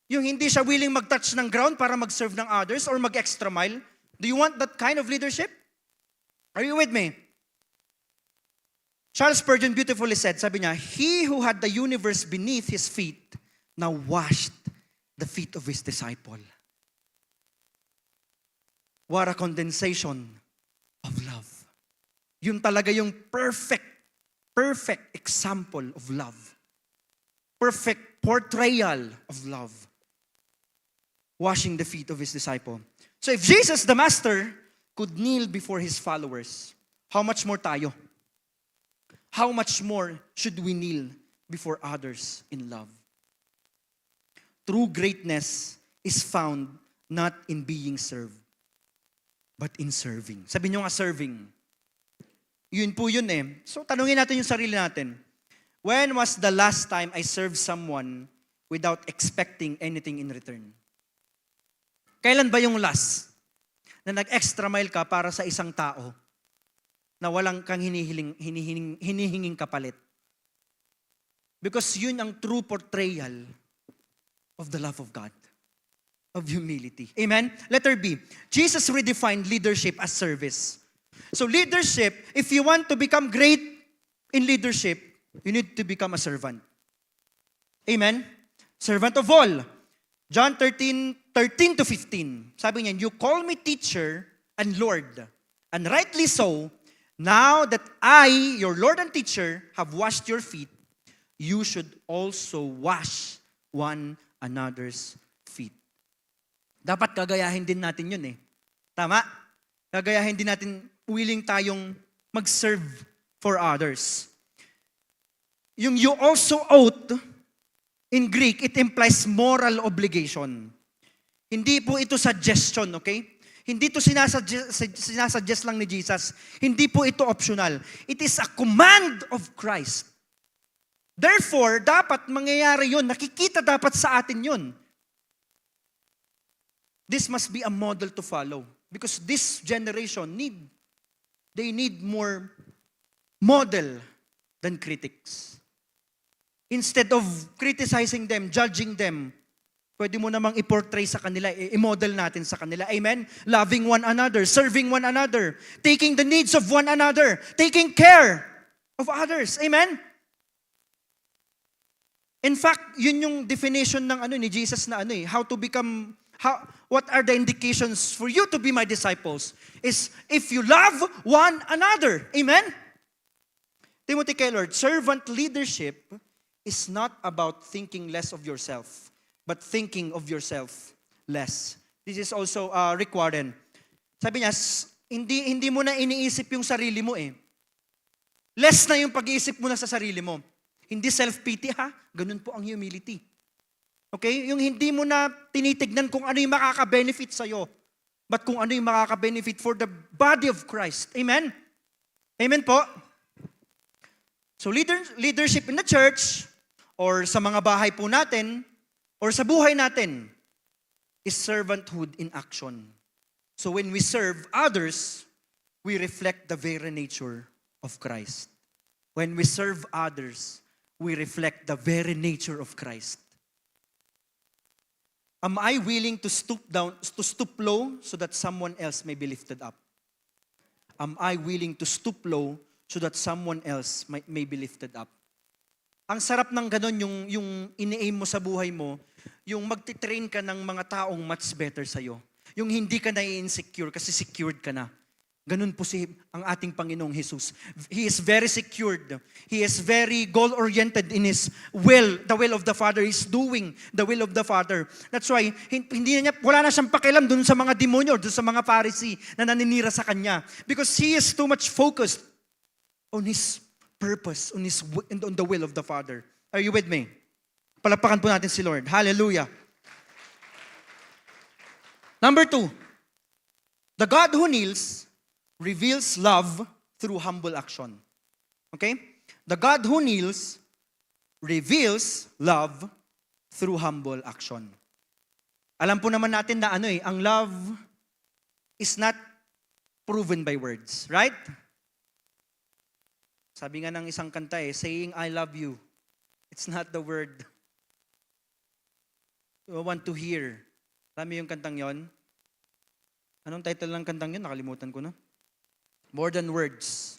Yung hindi siya willing mag-touch ng ground para mag-serve ng others or mag-extra mile. Do you want that kind of leadership? Are you with me? Charles Spurgeon beautifully said, sabi niya, He who had the universe beneath His feet now washed the feet of His disciple. What a condensation of love. Yun talaga yung perfect example of love. Perfect portrayal of love. Washing the feet of His disciple. So if Jesus, the Master, could kneel before His followers, how much more tayo? How much more should we kneel before others in love? True greatness is found not in being served, but in serving. Sabi nyo nga, serving. Yun po yun eh. So tanungin natin yung sarili natin. When was the last time I served someone without expecting anything in return? Kailan ba yung last na nag-extra mile ka para sa isang tao na walang kang hinihinging kapalit? Because yun ang true portrayal of the love of God, of humility. Amen? Letter B, Jesus redefined leadership as service. So leadership, if you want to become great in leadership, you need to become a servant. Amen? Servant of all. John 13 to 15. Sabi niya, you call me teacher and Lord, and rightly so. Now that I, your Lord and teacher, have washed your feet, you should also wash one another's feet. Dapat kagayahin din natin yun eh. Tama? Kagayahin din natin, willing tayong mag-serve for others. Yung you also ought, in Greek, it implies moral obligation. Hindi po ito suggestion, okay? Hindi ito sinasuggest lang ni Jesus. Hindi po ito optional. It is a command of Christ. Therefore, dapat mangyayari yun. Nakikita dapat sa atin yun. This must be a model to follow. Because this generation they need more model than critics. Instead of criticizing them, judging them, pwede mo namang i-portray sa kanila, i-model natin sa kanila. Amen? Loving one another, serving one another, taking the needs of one another, taking care of others. Amen? In fact, yun yung definition ng ni Jesus na what are the indications for you to be my disciples? Is if you love one another. Amen? Timothy Keller, servant leadership is not about thinking less of yourself, but thinking of yourself less. This is also Rick Warren. Sabi niya, hindi mo na iniisip yung sarili mo eh. Less na yung pag-iisip mo na sa sarili mo. Hindi self-pity ha, ganun po ang humility. Okay? Yung hindi mo na tinitignan kung ano yung makaka-benefit sa'yo, but kung ano yung makaka-benefit for the body of Christ. Amen? Amen po? So leadership in the church, or sa mga bahay po natin, or sa buhay natin, is servanthood in action. So when we serve others, we reflect the very nature of Christ. When we serve others, we reflect the very nature of Christ. Am I willing to stoop low so that someone else may be lifted up? Am I willing to stoop low so that someone else may be lifted up? Ang sarap ng ganun, yung ini-aim mo sa buhay mo, yung magtitrain ka ng mga taong much better sa'yo. Yung hindi ka na-insecure kasi secured ka na. Ganun po ang ating Panginoong Jesus. He is very secured. He is very goal-oriented in His will, the will of the Father. He's doing the will of the Father. That's why, wala na siyang pakialam dun sa mga demonyo, dun sa mga Pharisee na naninira sa Kanya. Because He is too much focused on His purpose, on the will of the Father. Are you with me? Palakpakan po natin si Lord. Hallelujah. Number 2, the God who kneels reveals love through humble action. Okay? The God who kneels reveals love through humble action. Alam po naman natin na ang love is not proven by words, right? Sabi nga ng isang kanta saying I love you. It's not the word you want to hear. Alam mo yung kantang yon? Anong title ng kantang yon? Nakalimutan ko na. More than words.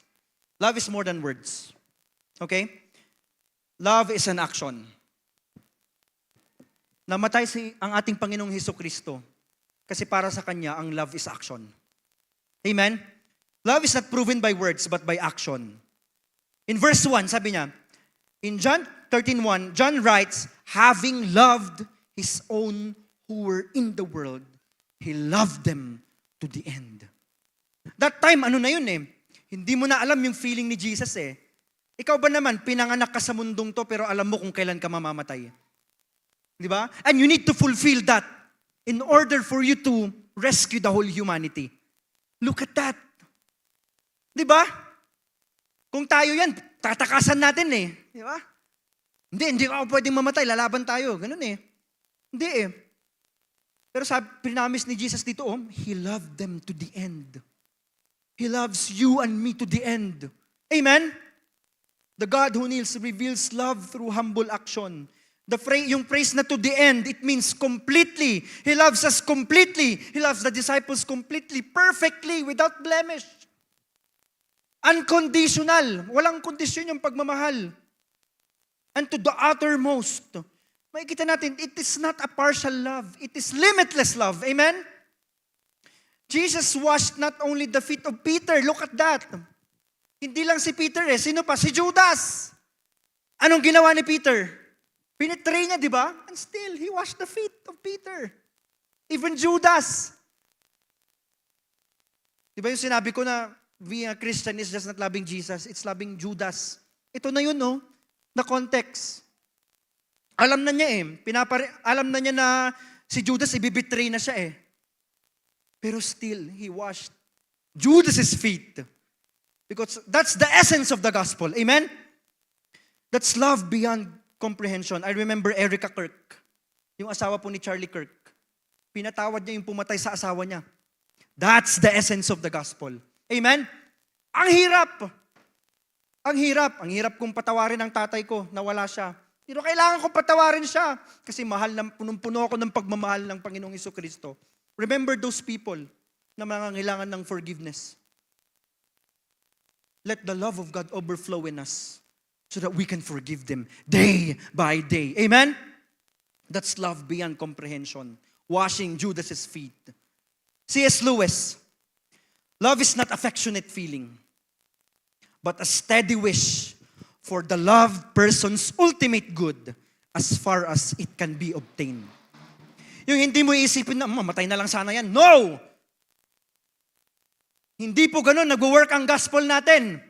Love is more than words. Okay? Love is an action. Namatay ang ating Panginoong Hesukristo kasi para sa Kanya, ang love is action. Amen? Love is not proven by words but by action. In verse 1, sabi niya, in John 13:1, John writes, having loved His own who were in the world, He loved them to the end. That time, ano na yun eh? Hindi mo na alam yung feeling ni Jesus eh. Ikaw ba naman, pinanganak ka sa mundong to pero alam mo kung kailan ka mamamatay. Di ba? And you need to fulfill that in order for you to rescue the whole humanity. Look at that. Di ba? Kung tayo yan, tatakasan natin eh. Di ba? Hindi ako pwedeng mamatay, lalaban tayo. Ganun eh. Hindi eh. Pero sabi, pinamis ni Jesus dito, He loved them to the end. He loves you and me to the end. Amen? The God who kneels reveals love through humble action. Yung phrase na to the end, it means completely. He loves us completely. He loves the disciples completely, perfectly, without blemish. Unconditional. Walang kondisyon yung pagmamahal. And to the uttermost. Makikita natin, it is not a partial love. It is limitless love. Amen? Jesus washed not only the feet of Peter. Look at that. Hindi lang si Peter eh. Sino pa? Si Judas. Anong ginawa ni Peter? Pinitray niya, di ba? And still, he washed the feet of Peter. Even Judas. Di ba yung sinabi ko na being a Christian is just not loving Jesus, it's loving Judas. Ito na yun, no? Na context. Alam na niya eh. Alam na niya na si Judas ibibitray na siya eh. Pero still, he washed Judas's feet. Because that's the essence of the gospel. Amen? That's love beyond comprehension. I remember Erica Kirk, yung asawa po ni Charlie Kirk. Pinatawad niya yung pumatay sa asawa niya. That's the essence of the gospel. Amen? Ang hirap. Ang hirap. Ang hirap kong patawarin ang tatay ko na wala siya. Pero kailangan kong patawarin siya. Kasi punong-puno ako ng pagmamahal ng Panginoong Jesucristo. Remember those people na nangangailangan ng forgiveness. Let the love of God overflow in us so that we can forgive them day by day. Amen? That's love beyond comprehension. Washing Judas's feet. C.S. Lewis, love is not affectionate feeling, but a steady wish for the loved person's ultimate good as far as it can be obtained. Yung hindi mo iisipin na, mamatay na lang sana yan. No! Hindi po ganun nag-work ang gospel natin.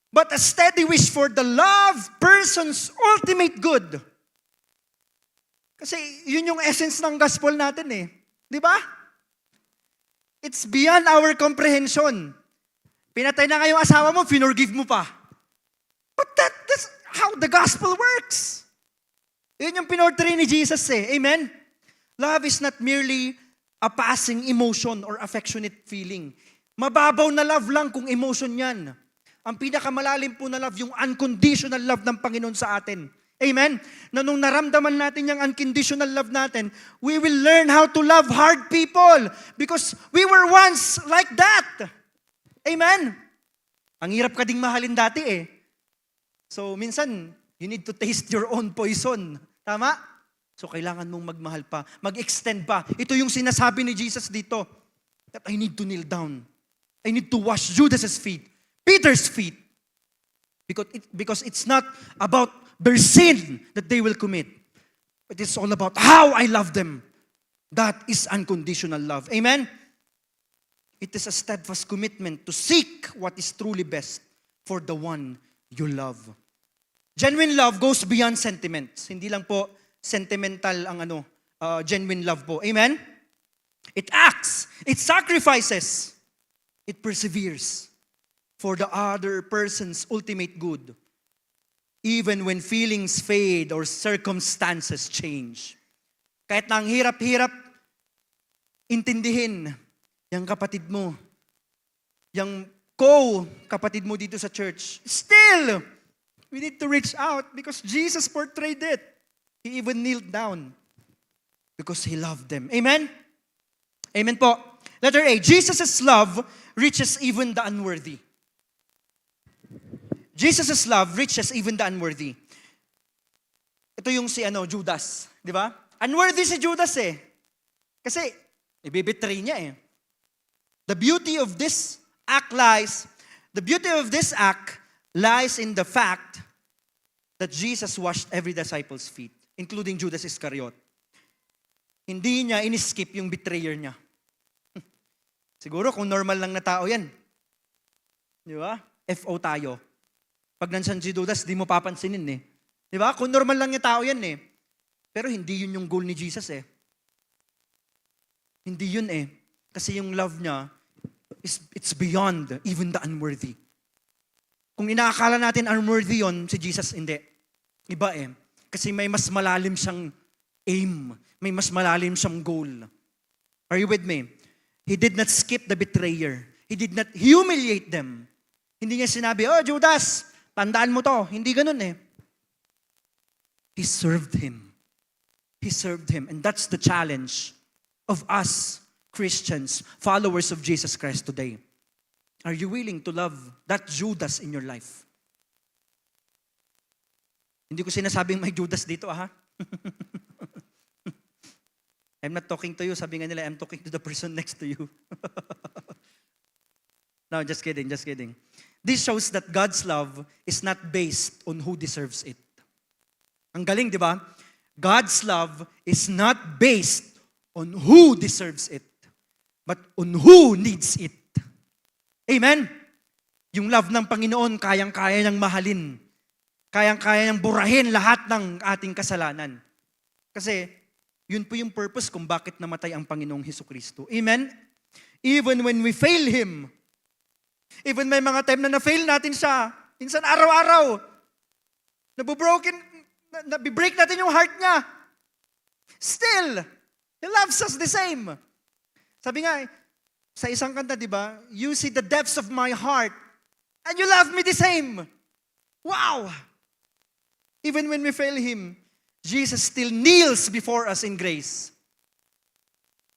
But a steady wish for the loved person's ultimate good. Kasi yun yung essence ng gospel natin eh. Di ba? It's beyond our comprehension. Pinatay na nga yung asawa mo, finorgive mo pa. But that's how the gospel works. Yun yung pinortray ni Jesus eh. Amen? Love is not merely a passing emotion or affectionate feeling. Mababaw na love lang kung emotion yan. Ang pinakamalalim po na love, yung unconditional love ng Panginoon sa atin. Amen? Na nung naramdaman natin yung unconditional love natin, we will learn how to love hard people because we were once like that. Amen? Ang hirap ka ding mahalin dati eh. So minsan, you need to taste your own poison. Tama? So kailangan mong magmahal pa, mag-extend pa. Ito yung sinasabi ni Jesus dito, that I need to kneel down. I need to wash Judas's feet, Peter's feet. Because it's not about their sin that they will commit. But it's all about how I love them. That is unconditional love. Amen? It is a steadfast commitment to seek what is truly best for the one you love. Genuine love goes beyond sentiments. Hindi lang po sentimental ang genuine love po. Amen? It acts. It sacrifices. It perseveres for the other person's ultimate good. Even when feelings fade or circumstances change. Kahit na ang hirap-hirap, intindihin yung kapatid mo, yung kapatid mo dito sa church. Still, we need to reach out because Jesus portrayed it. He even kneeled down because He loved them. Amen? Amen po. Letter A, Jesus' love reaches even the unworthy. Jesus' love reaches even the unworthy. Ito yung si Judas, di ba? Unworthy si Judas eh. Kasi ibibitray niya eh. The beauty of this act lies in the fact that Jesus washed every disciple's feet, including Judas Iscariot. Hindi niya in-skip yung betrayer niya. Siguro kung normal lang na tao yan. Di ba? FO tayo. Pag nandiyan si Judas, di mo papansinin eh. Di ba? Kung normal lang yung tao yan eh. Pero hindi yun yung goal ni Jesus eh. Hindi yun eh. Kasi yung love niya, it's beyond even the unworthy. Kung inaakala natin unworthy yon, si Jesus hindi. Iba eh. Kasi may mas malalim siyang aim. May mas malalim siyang goal. Are you with me? He did not skip the betrayer. He did not humiliate them. Hindi niya sinabi, oh Judas, tandaan mo to. Hindi ganun eh. He served him. He served him. And that's the challenge of us Christians, followers of Jesus Christ today. Are you willing to love that Judas in your life? Hindi ko sinasabing may Judas dito, ha? I'm not talking to you. Sabi nga nila, I'm talking to the person next to you. No, just kidding, just kidding. This shows that God's love is not based on who deserves it. Ang galing, di ba? God's love is not based on who deserves it, but on who needs it. Amen? Yung love ng Panginoon, kayang-kaya niyang mahalin. Kayang-kaya niyang burahin lahat ng ating kasalanan. Kasi, yun po yung purpose kung bakit namatay ang Panginoong Hesukristo. Amen? Even when we fail Him, even may mga time na na-fail natin siya, minsan araw-araw, nabibreak natin yung heart niya. Still, He loves us the same. Sabi nga, sa isang kanta, di ba? You see the depths of my heart, and you love me the same. Wow! Even when we fail Him, Jesus still kneels before us in grace.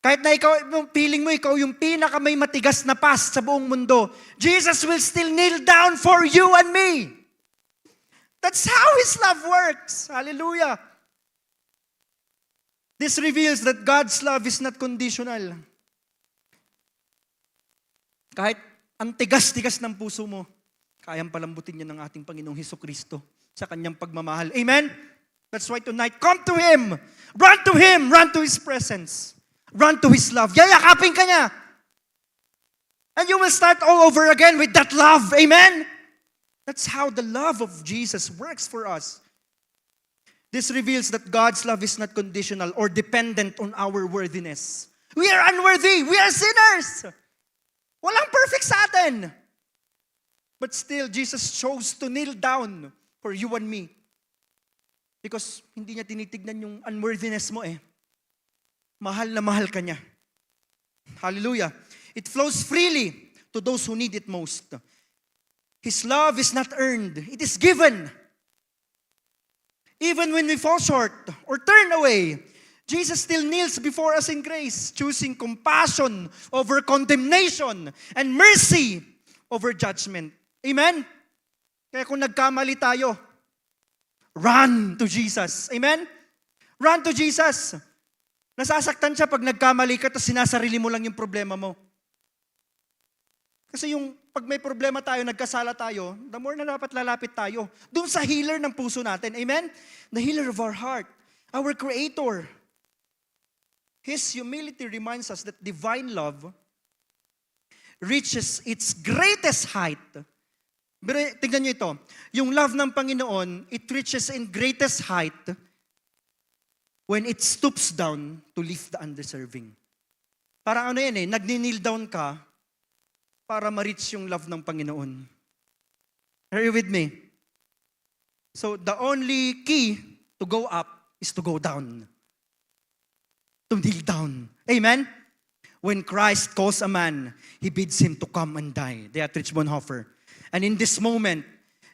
Kahit na ikaw, feeling mo, ikaw yung may matigas na past sa buong mundo, Jesus will still kneel down for you and me. That's how His love works. Hallelujah. This reveals that God's love is not conditional. Kahit ang tigas-tigas ng puso mo, kayang palambutin niya ng ating Panginoong Hesukristo sa kanyang pagmamahal. Amen? That's why tonight, come to Him. Run to Him. Run to His presence. Run to His love. Yayakapin ka niya. And you will start all over again with that love. Amen? That's how the love of Jesus works for us. This reveals that God's love is not conditional or dependent on our worthiness. We are unworthy. We are sinners. Walang perfect sa atin. But still, Jesus chose to kneel down for you and me. Because hindi niya tinitignan yung unworthiness mo eh. Mahal na mahal ka niya. Hallelujah. It flows freely to those who need it most. His love is not earned. It is given. Even when we fall short or turn away, Jesus still kneels before us in grace, choosing compassion over condemnation and mercy over judgment. Amen? Kaya kung nagkamali tayo, run to Jesus. Amen? Run to Jesus. Nasasaktan siya pag nagkamali ka tapos sinasarili mo lang yung problema mo. Kasi yung pag may problema tayo, nagkasala tayo, the more na dapat lalapit tayo doon sa healer ng puso natin. Amen? The healer of our heart. Our Creator. His humility reminds us that divine love reaches its greatest height. Pero tingnan nyo ito. Yung love ng Panginoon, it reaches in greatest height when it stoops down to lift the undeserving. Parang ano yan eh, nagni-kneel down ka para ma-reach yung love ng Panginoon. Are you with me? So the only key to go up is to go down. To kneel down. Amen? When Christ calls a man, He bids him to come and die. Dietrich Bonhoeffer. And in this moment,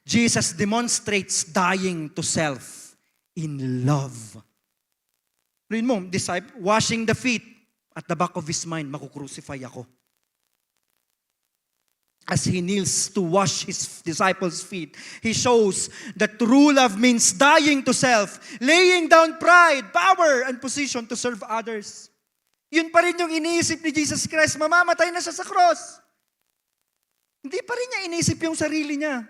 Jesus demonstrates dying to self in love. Read mo, disciple, washing the feet, at the back of his mind, makukrucify ako. As he kneels to wash his disciples' feet, he shows that true love means dying to self, laying down pride, power, and position to serve others. Yun pa rin yung iniisip ni Jesus Christ, mamamatay na siya sa cross. Hindi pa rin niya iniisip yung sarili niya.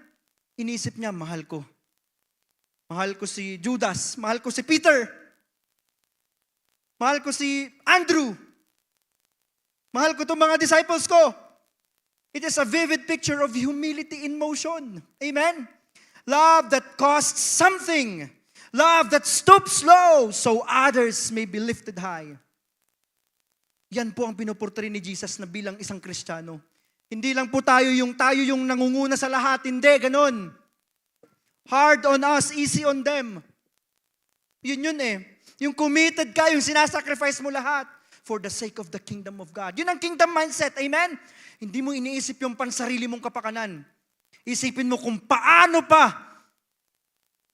Iniisip niya, mahal ko. Mahal ko si Judas, mahal ko si Peter, mahal ko si Andrew. Mahal ko itong mga disciples ko. It is a vivid picture of humility in motion. Amen? Love that costs something. Love that stoops low so others may be lifted high. Yan po ang pinuportray ni Jesus na bilang isang Kristiyano. Hindi lang po tayo yung nangunguna sa lahat. Hindi, ganun. Hard on us, easy on them. Yun eh. Yung committed ka, yung sinasacrifice mo lahat for the sake of the kingdom of God. Yun ang kingdom mindset. Amen? Hindi mo iniisip yung pansarili mong kapakanan. Isipin mo kung paano pa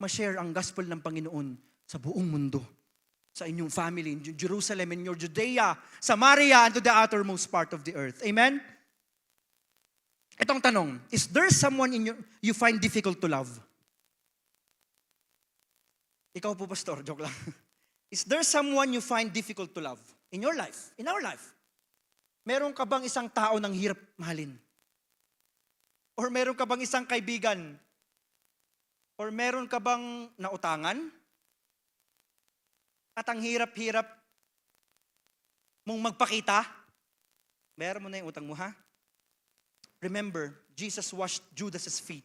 ma-share ang gospel ng Panginoon sa buong mundo. Sa inyong family, in Jerusalem, in your Judea, Samaria, and to the uttermost part of the earth. Amen? Itong tanong, is there someone you find difficult to love? Ikaw po, Pastor, joke lang. Is there someone you find difficult to love? In your life, in our life. Meron ka bang isang tao nang hirap mahalin? Or meron ka bang isang kaibigan? Or meron ka bang nautangan? At ang hirap-hirap mong magpakita? Meron mo na yung utang mo, ha? Remember, Jesus washed Judas's feet.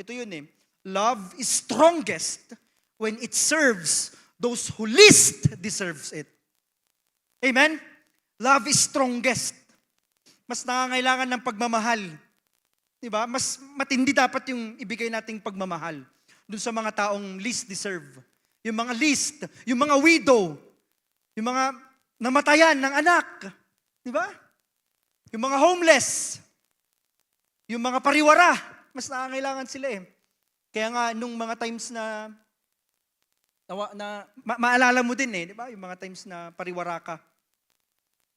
Ito yun eh. Love is strongest when it serves those who least deserves it. Amen? Love is strongest. Mas nangangailangan ng pagmamahal. Diba? Mas matindi dapat yung ibigay nating pagmamahal dun sa mga taong least deserve. Yung mga least, yung mga widow, yung mga namatayan ng anak. Diba? Yung mga homeless, yung mga pariwara, mas nangangailangan sila eh. Kaya nga, nung mga times na maalala mo din eh, di ba? Yung mga times na pariwara ka.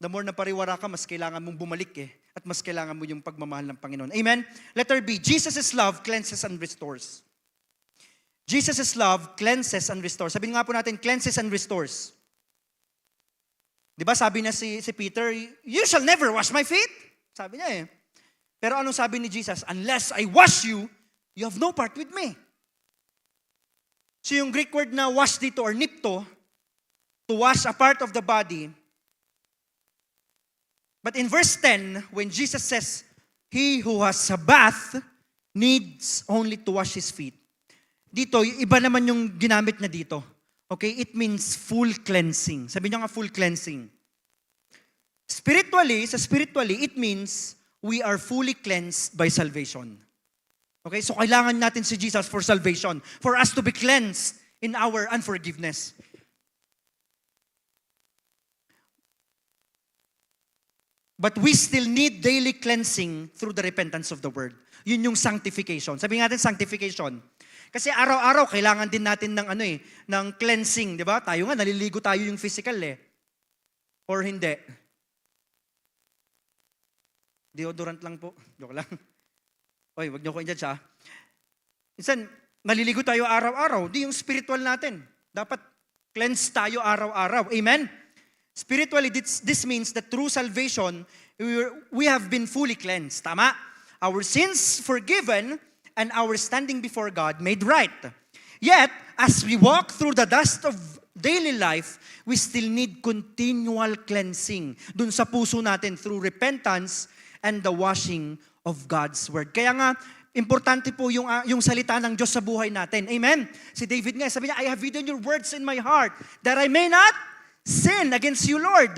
The more na pariwara ka, mas kailangan mong bumalik eh. At mas kailangan mo yung pagmamahal ng Panginoon. Amen? Letter B, Jesus' love cleanses and restores. Jesus' love cleanses and restores. Sabihin nga po natin, cleanses and restores. Di ba sabi na si Peter, you shall never wash my feet. Sabi niya eh. Pero anong sabi ni Jesus? Unless I wash you, you have no part with me. So yung Greek word na wash dito or nipto, to wash a part of the body. But in verse 10, when Jesus says, he who has a bath needs only to wash his feet. Dito, iba naman yung ginamit na dito. Okay? It means full cleansing. Sabi niyo nga full cleansing. Spiritually, it means we are fully cleansed by salvation. Okay? So kailangan natin si Jesus for salvation. For us to be cleansed in our unforgiveness. But we still need daily cleansing through the repentance of the word. Yun yung sanctification. Sabi natin sanctification. Kasi araw-araw kailangan din natin ng ng cleansing, 'di ba? Tayo nga naliligo tayo yung physical eh. Or hindi. Deodorant lang po. Joke lang. Oy, wag niyo ko i-judge ha. Minsan naliligo tayo araw-araw, di yung spiritual natin. Dapat cleanse tayo araw-araw. Amen. Spiritually, this means that through salvation, we have been fully cleansed. Tama? Our sins forgiven and our standing before God made right. Yet, as we walk through the dust of daily life, we still need continual cleansing dun sa puso natin through repentance and the washing of God's Word. Kaya nga, importante po yung salita ng Diyos sa buhay natin. Amen? Si David nga, sabi niya, I have hidden your words in my heart that I may not sin against you, Lord.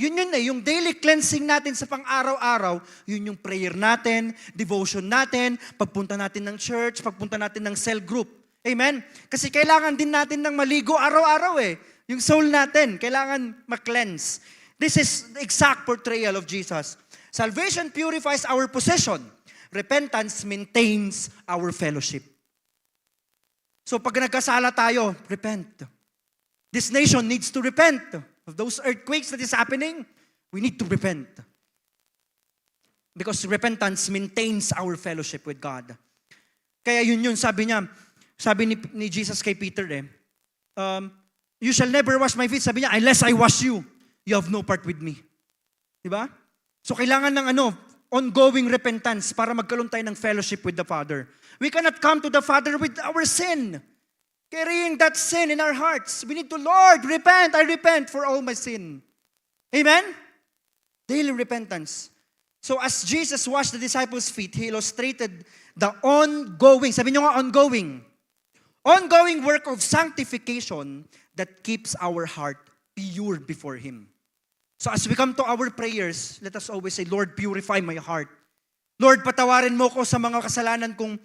Yun eh, yung daily cleansing natin sa pang-araw-araw, yun yung prayer natin, devotion natin, pagpunta natin ng church, pagpunta natin ng cell group. Amen? Kasi kailangan din natin ng maligo araw-araw eh. Yung soul natin, kailangan ma-cleanse. This is the exact portrayal of Jesus. Salvation purifies our possession. Repentance maintains our fellowship. So pag nagkasala tayo, repent. This nation needs to repent of those earthquakes that is happening. We need to repent. Because repentance maintains our fellowship with God. Kaya yun sabi ni Jesus kay Peter you shall never wash my feet. Sabi niya, unless I wash you, you have no part with me. Diba? So kailangan ng ongoing repentance para magkaroon tayo ng fellowship with the Father. We cannot come to the Father with our sin. Carrying that sin in our hearts. We need to, Lord, repent. I repent for all my sin. Amen? Daily repentance. So as Jesus washed the disciples' feet, He illustrated the ongoing, sabi nyo nga ongoing work of sanctification that keeps our heart pure before Him. So as we come to our prayers, let us always say, Lord, purify my heart. Lord, patawarin mo ko sa mga kasalanan kong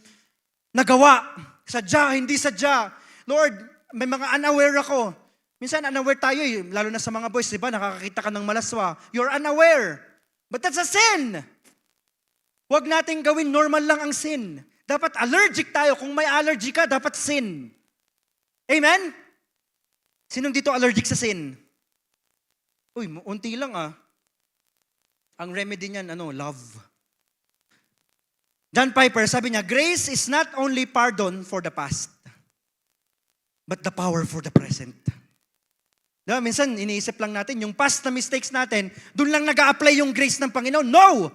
nagawa. Sadya, hindi sadya. Lord, may mga unaware ako. Minsan unaware tayo lalo na sa mga boys, di ba? Nakakakita ka ng malaswa. You're unaware. But that's a sin. Huwag nating gawin normal lang ang sin. Dapat allergic tayo. Kung may allergy ka, dapat sin. Amen? Sinong dito allergic sa sin? Uy, unti lang Ang remedy niyan, love. John Piper, sabi niya, grace is not only pardon for the past, but the power for the present. Diba? Minsan, iniisip lang natin, yung past na mistakes natin, doon lang nag-a-apply yung grace ng Panginoon. No!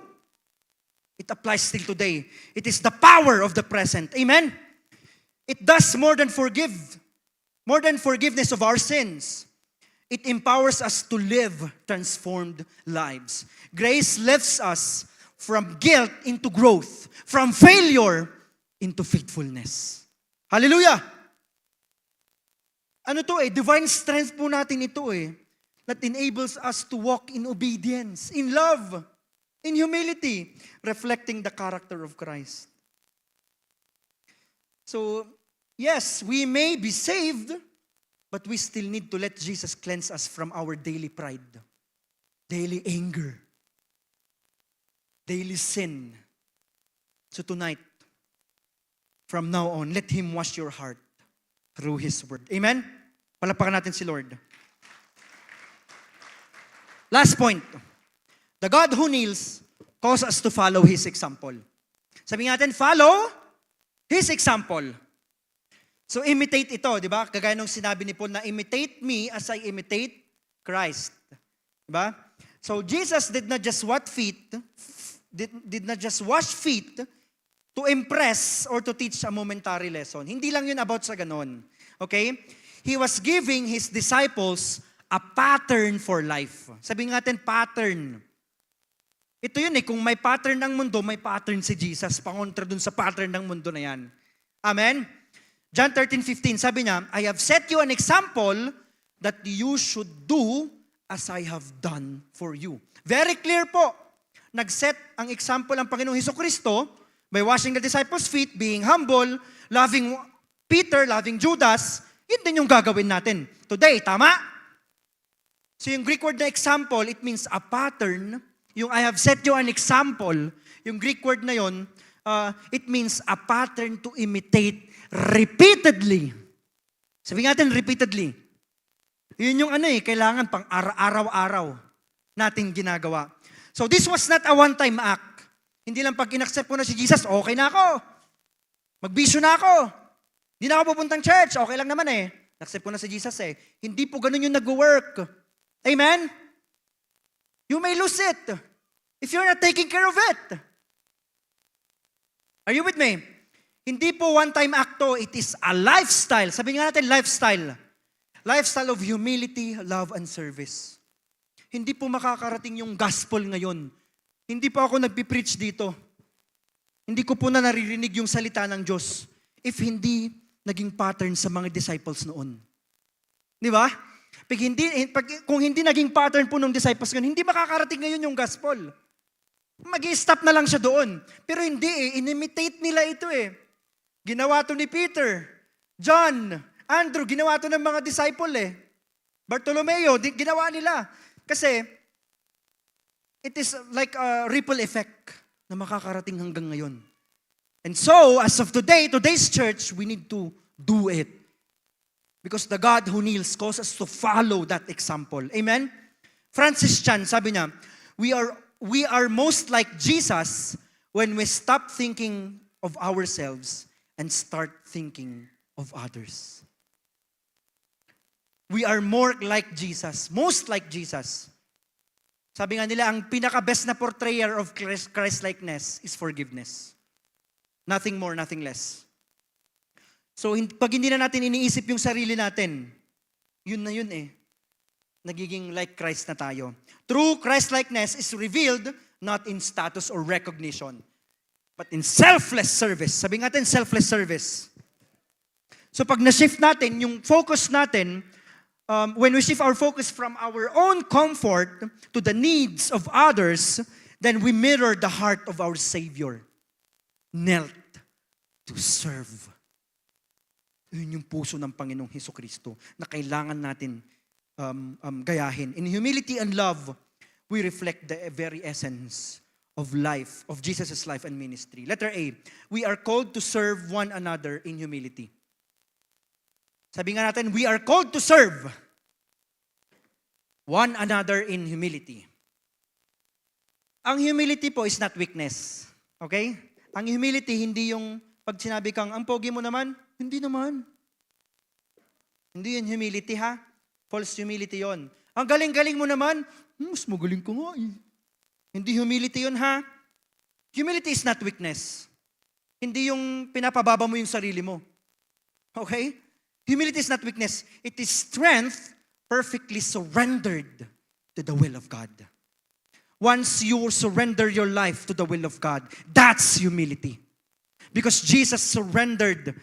It applies still today. It is the power of the present. Amen? It does more than forgiveness of our sins. It empowers us to live transformed lives. Grace lifts us from guilt into growth, from failure into faithfulness. Hallelujah! Divine strength po natin ito that enables us to walk in obedience, in love, in humility, reflecting the character of Christ. So, yes, we may be saved, but we still need to let Jesus cleanse us from our daily pride, daily anger, daily sin. So tonight, from now on, let Him wash your heart through His Word. Amen? Palapakan natin si Lord. Last point. The God who kneels calls us to follow His example. Sabi natin, follow His example. So imitate ito, di ba? Kagaya nung sinabi ni Paul na imitate me as I imitate Christ. Di ba? So Jesus did not just wash feet to impress or to teach a momentary lesson. Hindi lang yun about sa ganon. Okay? He was giving His disciples a pattern for life. Sabi nga natin, pattern. Ito yun kung may pattern ng mundo, may pattern si Jesus. Pangontra dun sa pattern ng mundo na yan. Amen? John 13:15, sabi niya, I have set you an example that you should do as I have done for you. Very clear po. Nag-set ang example ng Panginoong Hesukristo by washing the disciples' feet, being humble, loving Peter, loving Judas. Yun din yung gagawin natin today. Tama? So yung Greek word na example, it means a pattern. Yung I have set you an example, yung Greek word na yun, it means a pattern to imitate repeatedly. Sabi natin repeatedly. Yun yung kailangan pang araw-araw natin ginagawa. So this was not a one-time act. Hindi lang pag in-accept ko na si Jesus, okay na ako. Magbisyo na ako. Hindi na ako pupuntang church, okay lang naman Accept ko na si Jesus Hindi po ganun yung nag-work. Amen? You may lose it if you're not taking care of it. Are you with me? Hindi po one-time act to, it is a lifestyle. Sabi nga natin, lifestyle. Lifestyle of humility, love, and service. Hindi po makakarating yung gospel ngayon. Hindi po ako nagpipreach dito. Hindi ko po na naririnig yung salita ng Diyos if hindi naging pattern sa mga disciples noon. Di ba? Kung hindi naging pattern po ng disciples ngayon, hindi makakarating ngayon yung gospel. Mag-i-stop na lang siya doon. Pero hindi inimitate nila ito Ginawa to ni Peter, John, Andrew, ginawa to ng mga disciple Bartolomeo, ginawa nila. Kasi, it is like a ripple effect na makakarating hanggang ngayon. And so, as of today's church, we need to do it. Because the God who kneels calls us to follow that example. Amen? Francis Chan, sabi niya, we are most like Jesus when we stop thinking of ourselves and start thinking of others. We are more like Jesus, most like Jesus. Sabi nga nila, ang pinaka-best na portrayer of Christ-likeness is forgiveness. Nothing more, nothing less. So, pag hindi na natin iniisip yung sarili natin, yun na yun nagiging like Christ na tayo. True Christ-likeness is revealed not in status or recognition, but in selfless service. Sabi natin, selfless service. So pag na-shift natin, yung focus natin, when we shift our focus from our own comfort to the needs of others, then we mirror the heart of our Savior, knelt to serve. Yun yung puso ng Panginoong Hesukristo na kailangan natin gayahin. In humility and love, we reflect the very essence of life, of Jesus' life and ministry. Letter A, we are called to serve one another in humility. Sabi nga natin, we are called to serve one another in humility. Ang humility po is not weakness. Okay? Ang humility, hindi yung pag sinabi kang, ang pogi mo naman, hindi naman. Hindi yun humility, ha? False humility yon. Ang galing-galing mo naman, mas magaling ko nga eh. Hindi humility yun, ha? Humility is not weakness. Hindi yung pinapababa mo yung sarili mo. Okay? Humility is not weakness. It is strength perfectly surrendered to the will of God. Once you surrender your life to the will of God, that's humility. Because Jesus surrendered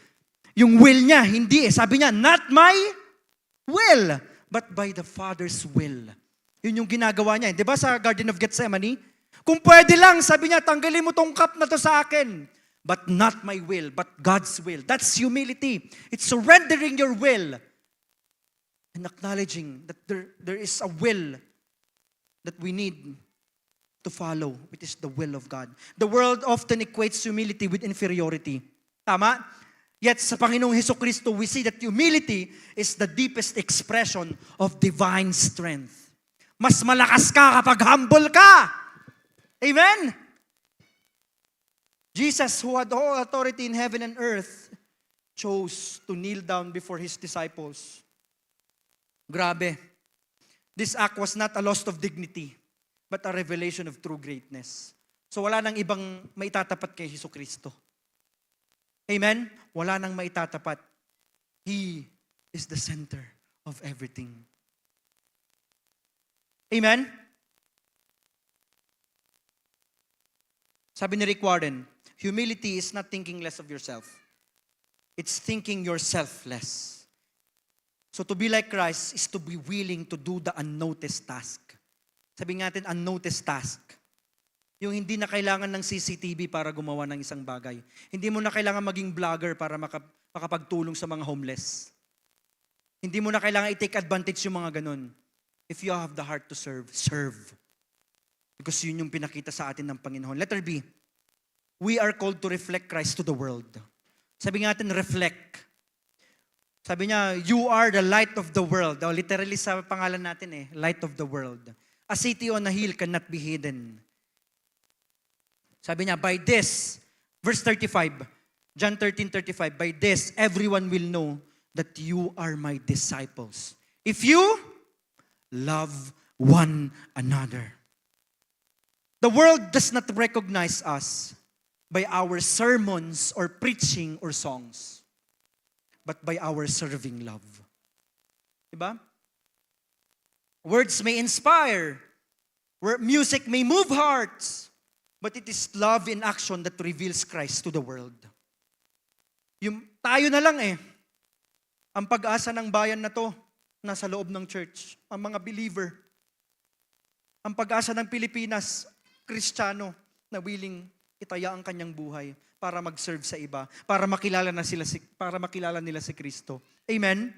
yung will niya, hindi eh. Sabi niya, not my will, but by the Father's will. Yun yung ginagawa niya. Di ba sa Garden of Gethsemane? Kung pwede lang, sabi niya, tanggalin mo tong cup na to sa akin. But not my will, but God's will. That's humility. It's surrendering your will and acknowledging that there is a will that we need to follow, which is the will of God. The world often equates humility with inferiority. Tama? Yet sa Panginoong Hesukristo, we see that humility is the deepest expression of divine strength. Mas malakas ka kapag humble ka. Amen? Jesus, who had all authority in heaven and earth, chose to kneel down before His disciples. Grabe. This act was not a loss of dignity, but a revelation of true greatness. So wala nang ibang maitatapat kay Hesukristo. Amen? Wala nang maitatapat. He is the center of everything. Amen? Sabi ni Rick Warren, humility is not thinking less of yourself. It's thinking yourself less. So to be like Christ is to be willing to do the unnoticed task. Sabi natin, unnoticed task. Yung hindi na kailangan ng CCTV para gumawa ng isang bagay. Hindi mo na kailangan maging vlogger para makapagtulong sa mga homeless. Hindi mo na kailangan i-take advantage yung mga ganun. If you have the heart to serve, serve. Because yun yung pinakita sa atin ng Panginoon. Letter B, we are called to reflect Christ to the world. Sabi nga natin, reflect. Sabi niya, you are the light of the world. Literally sa pangalan natin light of the world. A city on a hill cannot be hidden. Sabi niya, by this, verse 35, John 13:35, by this, everyone will know that you are my disciples. If you love one another. The world does not recognize us by our sermons or preaching or songs, but by our serving love. Diba? Words may inspire, music may move hearts, but it is love in action that reveals Christ to the world. Tayo na lang ang pag-asa ng bayan na to, nasa loob ng church, ang mga believer. Ang pag-asa ng Pilipinas, Kristiyano, na willing itaya ang kanyang buhay para mag-serve sa iba, para makilala nila si Kristo. Amen?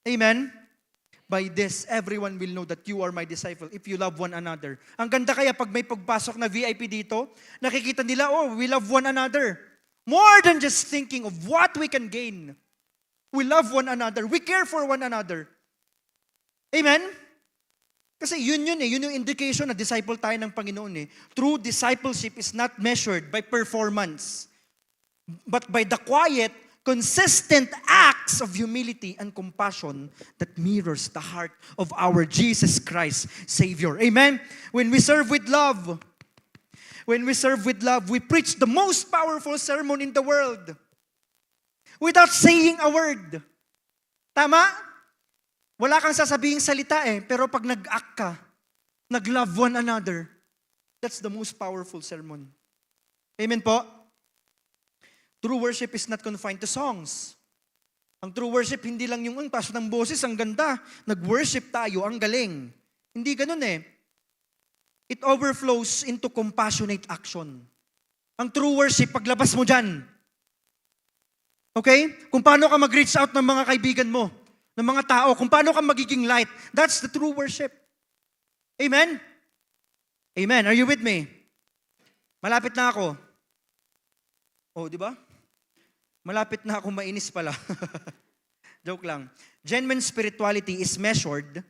Amen? By this, everyone will know that you are my disciple if you love one another. Ang ganda kaya pag may pagpasok na VIP dito, nakikita nila, we love one another. More than just thinking of what we can gain. We love one another. We care for one another. Amen? Kasi yun yung indication na disciple tayo ng Panginoon. True discipleship is not measured by performance, but by the quiet, consistent acts of humility and compassion that mirrors the heart of our Jesus Christ, Savior. Amen? When we serve with love, we preach the most powerful sermon in the world without saying a word. Tama? Wala kang sasabihing salita pero pag nag-act ka, nag-love one another, that's the most powerful sermon. Amen po? True worship is not confined to songs. Ang true worship, hindi lang yung taas ng boses, ang ganda. Nag-worship tayo, ang galing. Hindi ganun It overflows into compassionate action. Ang true worship, paglabas mo dyan. Okay? Kung paano ka mag-reach out ng mga kaibigan mo, ng mga tao, kung paano ka magiging light, that's the true worship. Amen? Amen. Are you with me? Malapit na ako. Oh, di ba? Malapit na ako mainis pala. Joke lang. Genuine spirituality is measured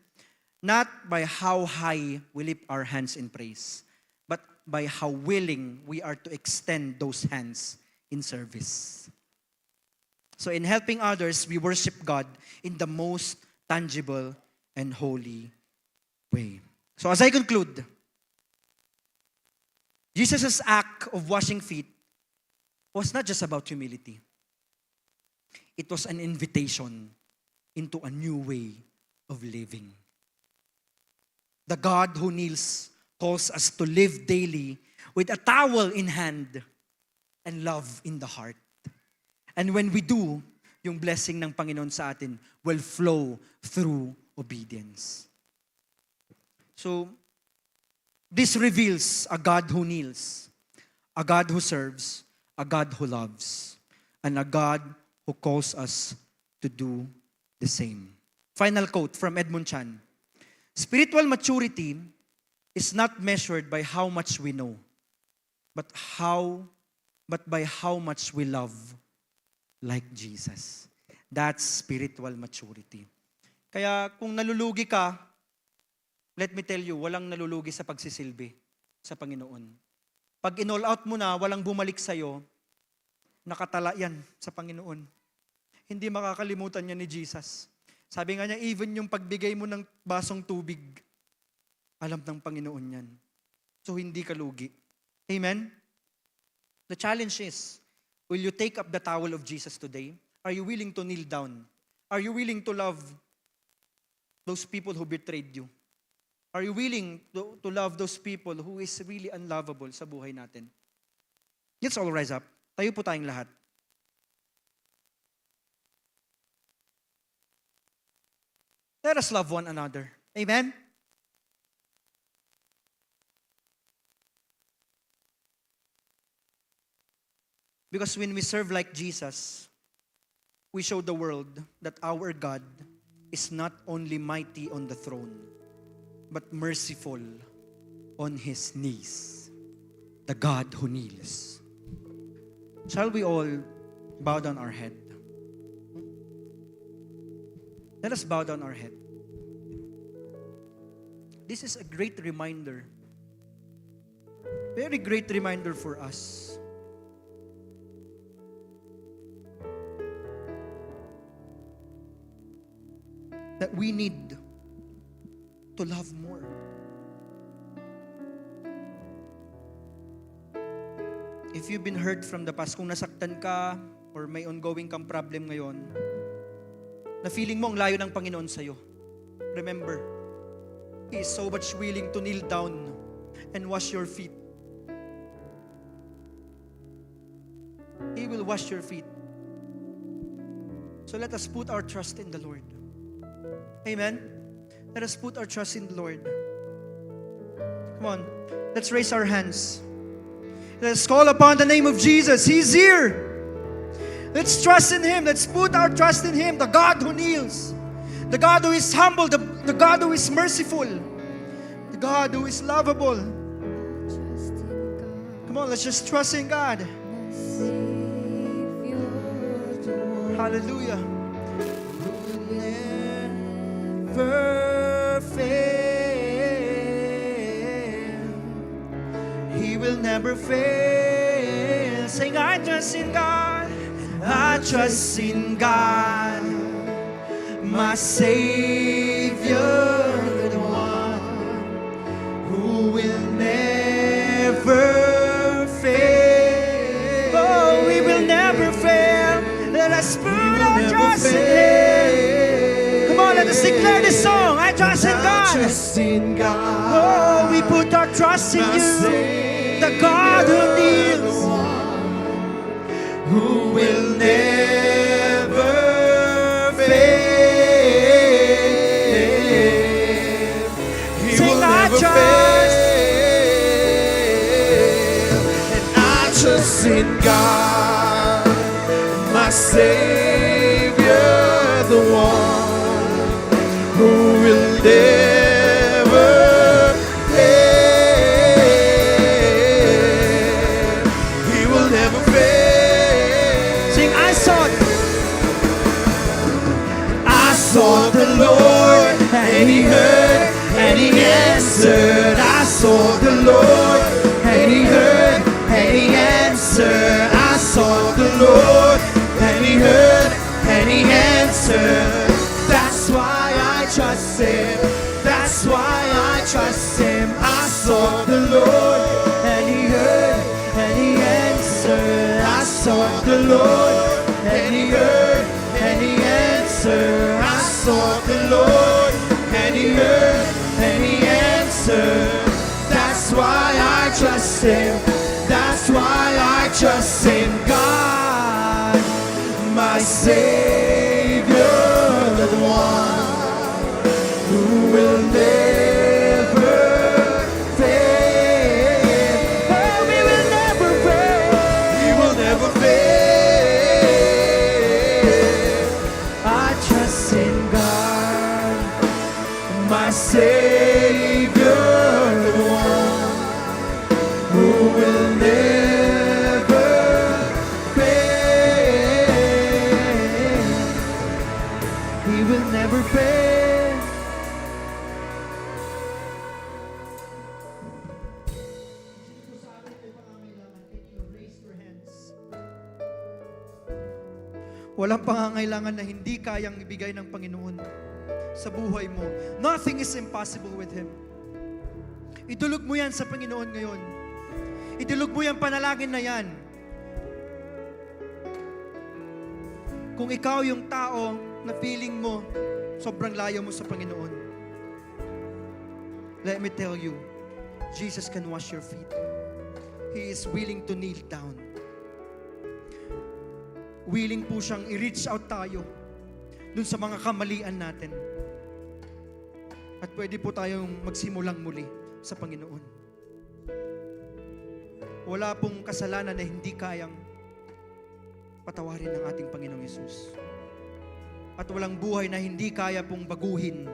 not by how high we lift our hands in praise, but by how willing we are to extend those hands in service. So in helping others, we worship God in the most tangible and holy way. So as I conclude, Jesus' act of washing feet was not just about humility. It was an invitation into a new way of living. The God who kneels calls us to live daily with a towel in hand and love in the heart. And when we do, yung blessing ng Panginoon sa atin will flow through obedience. So, this reveals a God who kneels, a God who serves, a God who loves, and a God who calls us to do the same. Final quote from Edmund Chan. Spiritual maturity is not measured by how much we know, but by how much we love like Jesus. That's spiritual maturity. Kaya kung nalulugi ka, let me tell you, walang nalulugi sa pagsisilbi sa Panginoon. Pag in-all out mo na, walang bumalik sa'yo, nakatala yan sa Panginoon. Hindi makakalimutan yan ni Jesus. Sabi nga niya, even yung pagbigay mo ng basong tubig, alam ng Panginoon yan. So hindi ka lugi. Amen? The challenge is, will you take up the towel of Jesus today? Are you willing to kneel down? Are you willing to love those people who betrayed you? Are you willing to love those people who is really unlovable sa buhay natin? Let's all rise up. Tayo po tayong lahat. Let us love one another. Amen? Because when we serve like Jesus, we show the world that our God is not only mighty on the throne, but merciful on His knees. The God who kneels. Shall we all bow down our head? Let us bow down our head. This is a great reminder. Very great reminder for us. That we need to love more. If you've been hurt from the past, kung nasaktan ka or may ongoing kang problem ngayon, na feeling mo ang layo ng Panginoon sa'yo, remember, He is so much willing to kneel down and wash your feet. He will wash your feet. So let us put our trust in the Lord. Amen? Let us put our trust in the Lord. Come on, let's raise our hands. Let's call upon the name of Jesus. He's here. Let's trust in Him. Let's put our trust in Him, the God who kneels, the God who is humble, the God who is merciful, the God who is lovable. Come on, let's just trust in God. Hallelujah. Never fail. He will never fail. Sing, I trust in God. I trust in God, my Savior, the one who will never fail. Oh, we will never fail. Let us put our trust in Him. Come on, let us Let's declare this song. I trust in I God. trust in God. Oh, we put our trust in My you. Savior, The God who the deals. one who will never fail. He Sing, will I never trust. fail. And I trust in God, my Savior, the one who will never fail. He will never fail. Sing, I sought. I sought the Lord, and He heard, and He answered. I sought the Lord, and He heard, and He answered. I sought the Lord, and He heard, and He answered. That's why I trust Him. That's why I trust Him. I sought the Lord, and He heard, and He answered. I sought the Lord, and He heard, and He answered. I sought the Lord, and He heard, and He answered. That's why I trust Him. That's why I trust in God, my Savior, the one who will never fail. Oh, He will never fail. He will never fail. I trust in God, my Savior, the one who will never fail. He will never fail. Walang pangangailangan na hindi kayang ibigay ng Panginoon sa buhay mo. Nothing is impossible with Him. Itulog mo yan sa Panginoon ngayon. Itulog mo yan, panalangin na yan. Kung ikaw yung tao na feeling mo, sobrang layo mo sa Panginoon, let me tell you, Jesus can wash your feet. He is willing to kneel down. Willing po siyang i-reach out tayo dun sa mga kamalian natin. At pwede po tayong magsimulang muli sa Panginoon. Wala pong kasalanan na hindi kayang patawarin ng ating Panginoong Yesus. At walang buhay na hindi kaya pong baguhin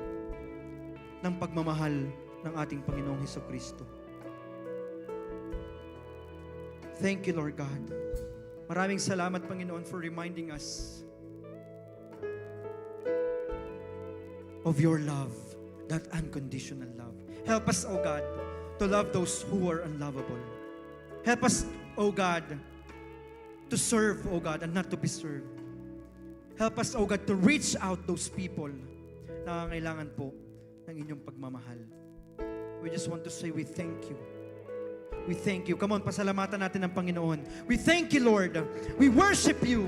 ng pagmamahal ng ating Panginoong Hesukristo. Thank you, Lord God. Maraming salamat, Panginoon, for reminding us of your love, that unconditional love. Help us, O God, to love those who are unlovable. Help us, O God, to serve, O God, and not to be served. Help us, O God, to reach out those people na nangangailangan po ng inyong pagmamahal. We just want to say we thank you. We thank you. Come on, pasalamatan natin ang Panginoon. We thank you, Lord. We worship you.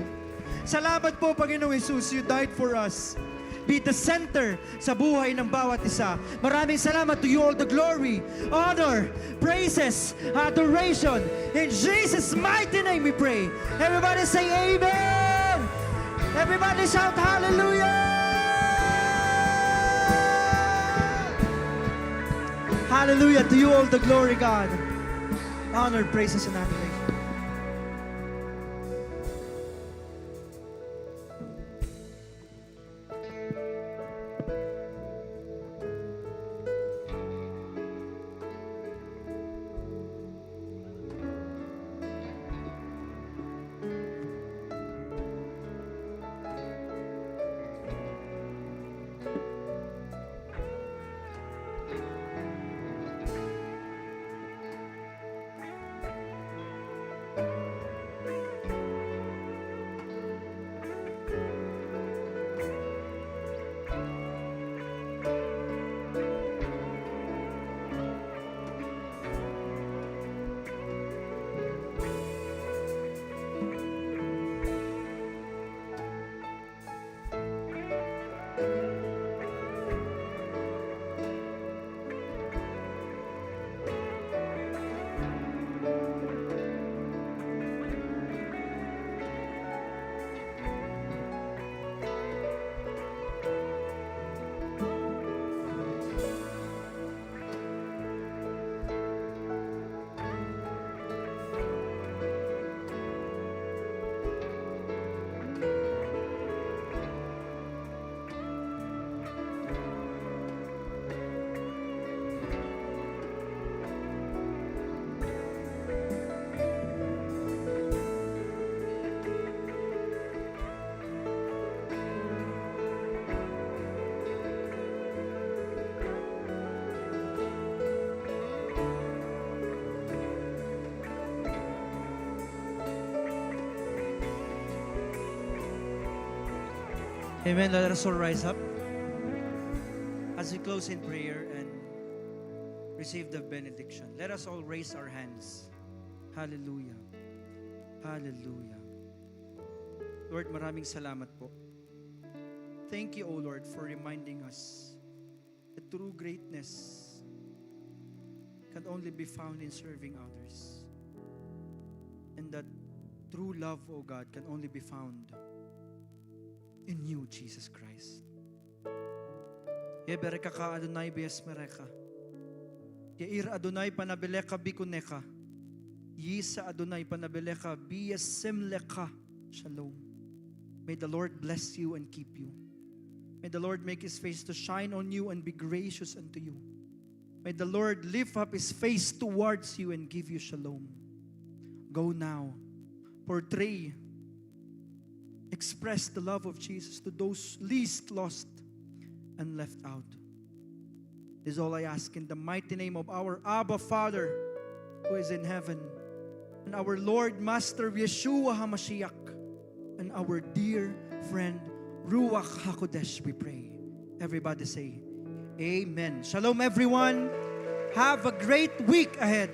Salamat po, Panginoong Jesus. You died for us. Be the center sa buhay ng bawat isa. Maraming salamat. To you all the glory, honor, praises, adoration. In Jesus' mighty name we pray. Everybody say amen. Everybody shout hallelujah. Hallelujah. To you all the glory, God. Honor, praises, and adoration. Amen. Let us all rise up as we close in prayer and receive the benediction. Let us all raise our hands. Hallelujah. Hallelujah. Lord, maraming salamat po. Thank you, O Lord, for reminding us that true greatness can only be found in serving others. And that true love, O God, can only be found in you, Jesus Christ. Yebereka ka Adonai bias mereka. Yeir Adonai panabeleka bikuneka. Yisa Adonai panabeleka bias semleka. Shalom. May the Lord bless you and keep you. May the Lord make His face to shine on you and be gracious unto you. May the Lord lift up His face towards you and give you shalom. Go now. Portray, express the love of Jesus to those least lost and left out. This is all I ask in the mighty name of our Abba Father who is in heaven, and our Lord Master Yeshua HaMashiach, and our dear friend Ruach HaKodesh, we pray. Everybody say, Amen. Shalom everyone. Have a great week ahead.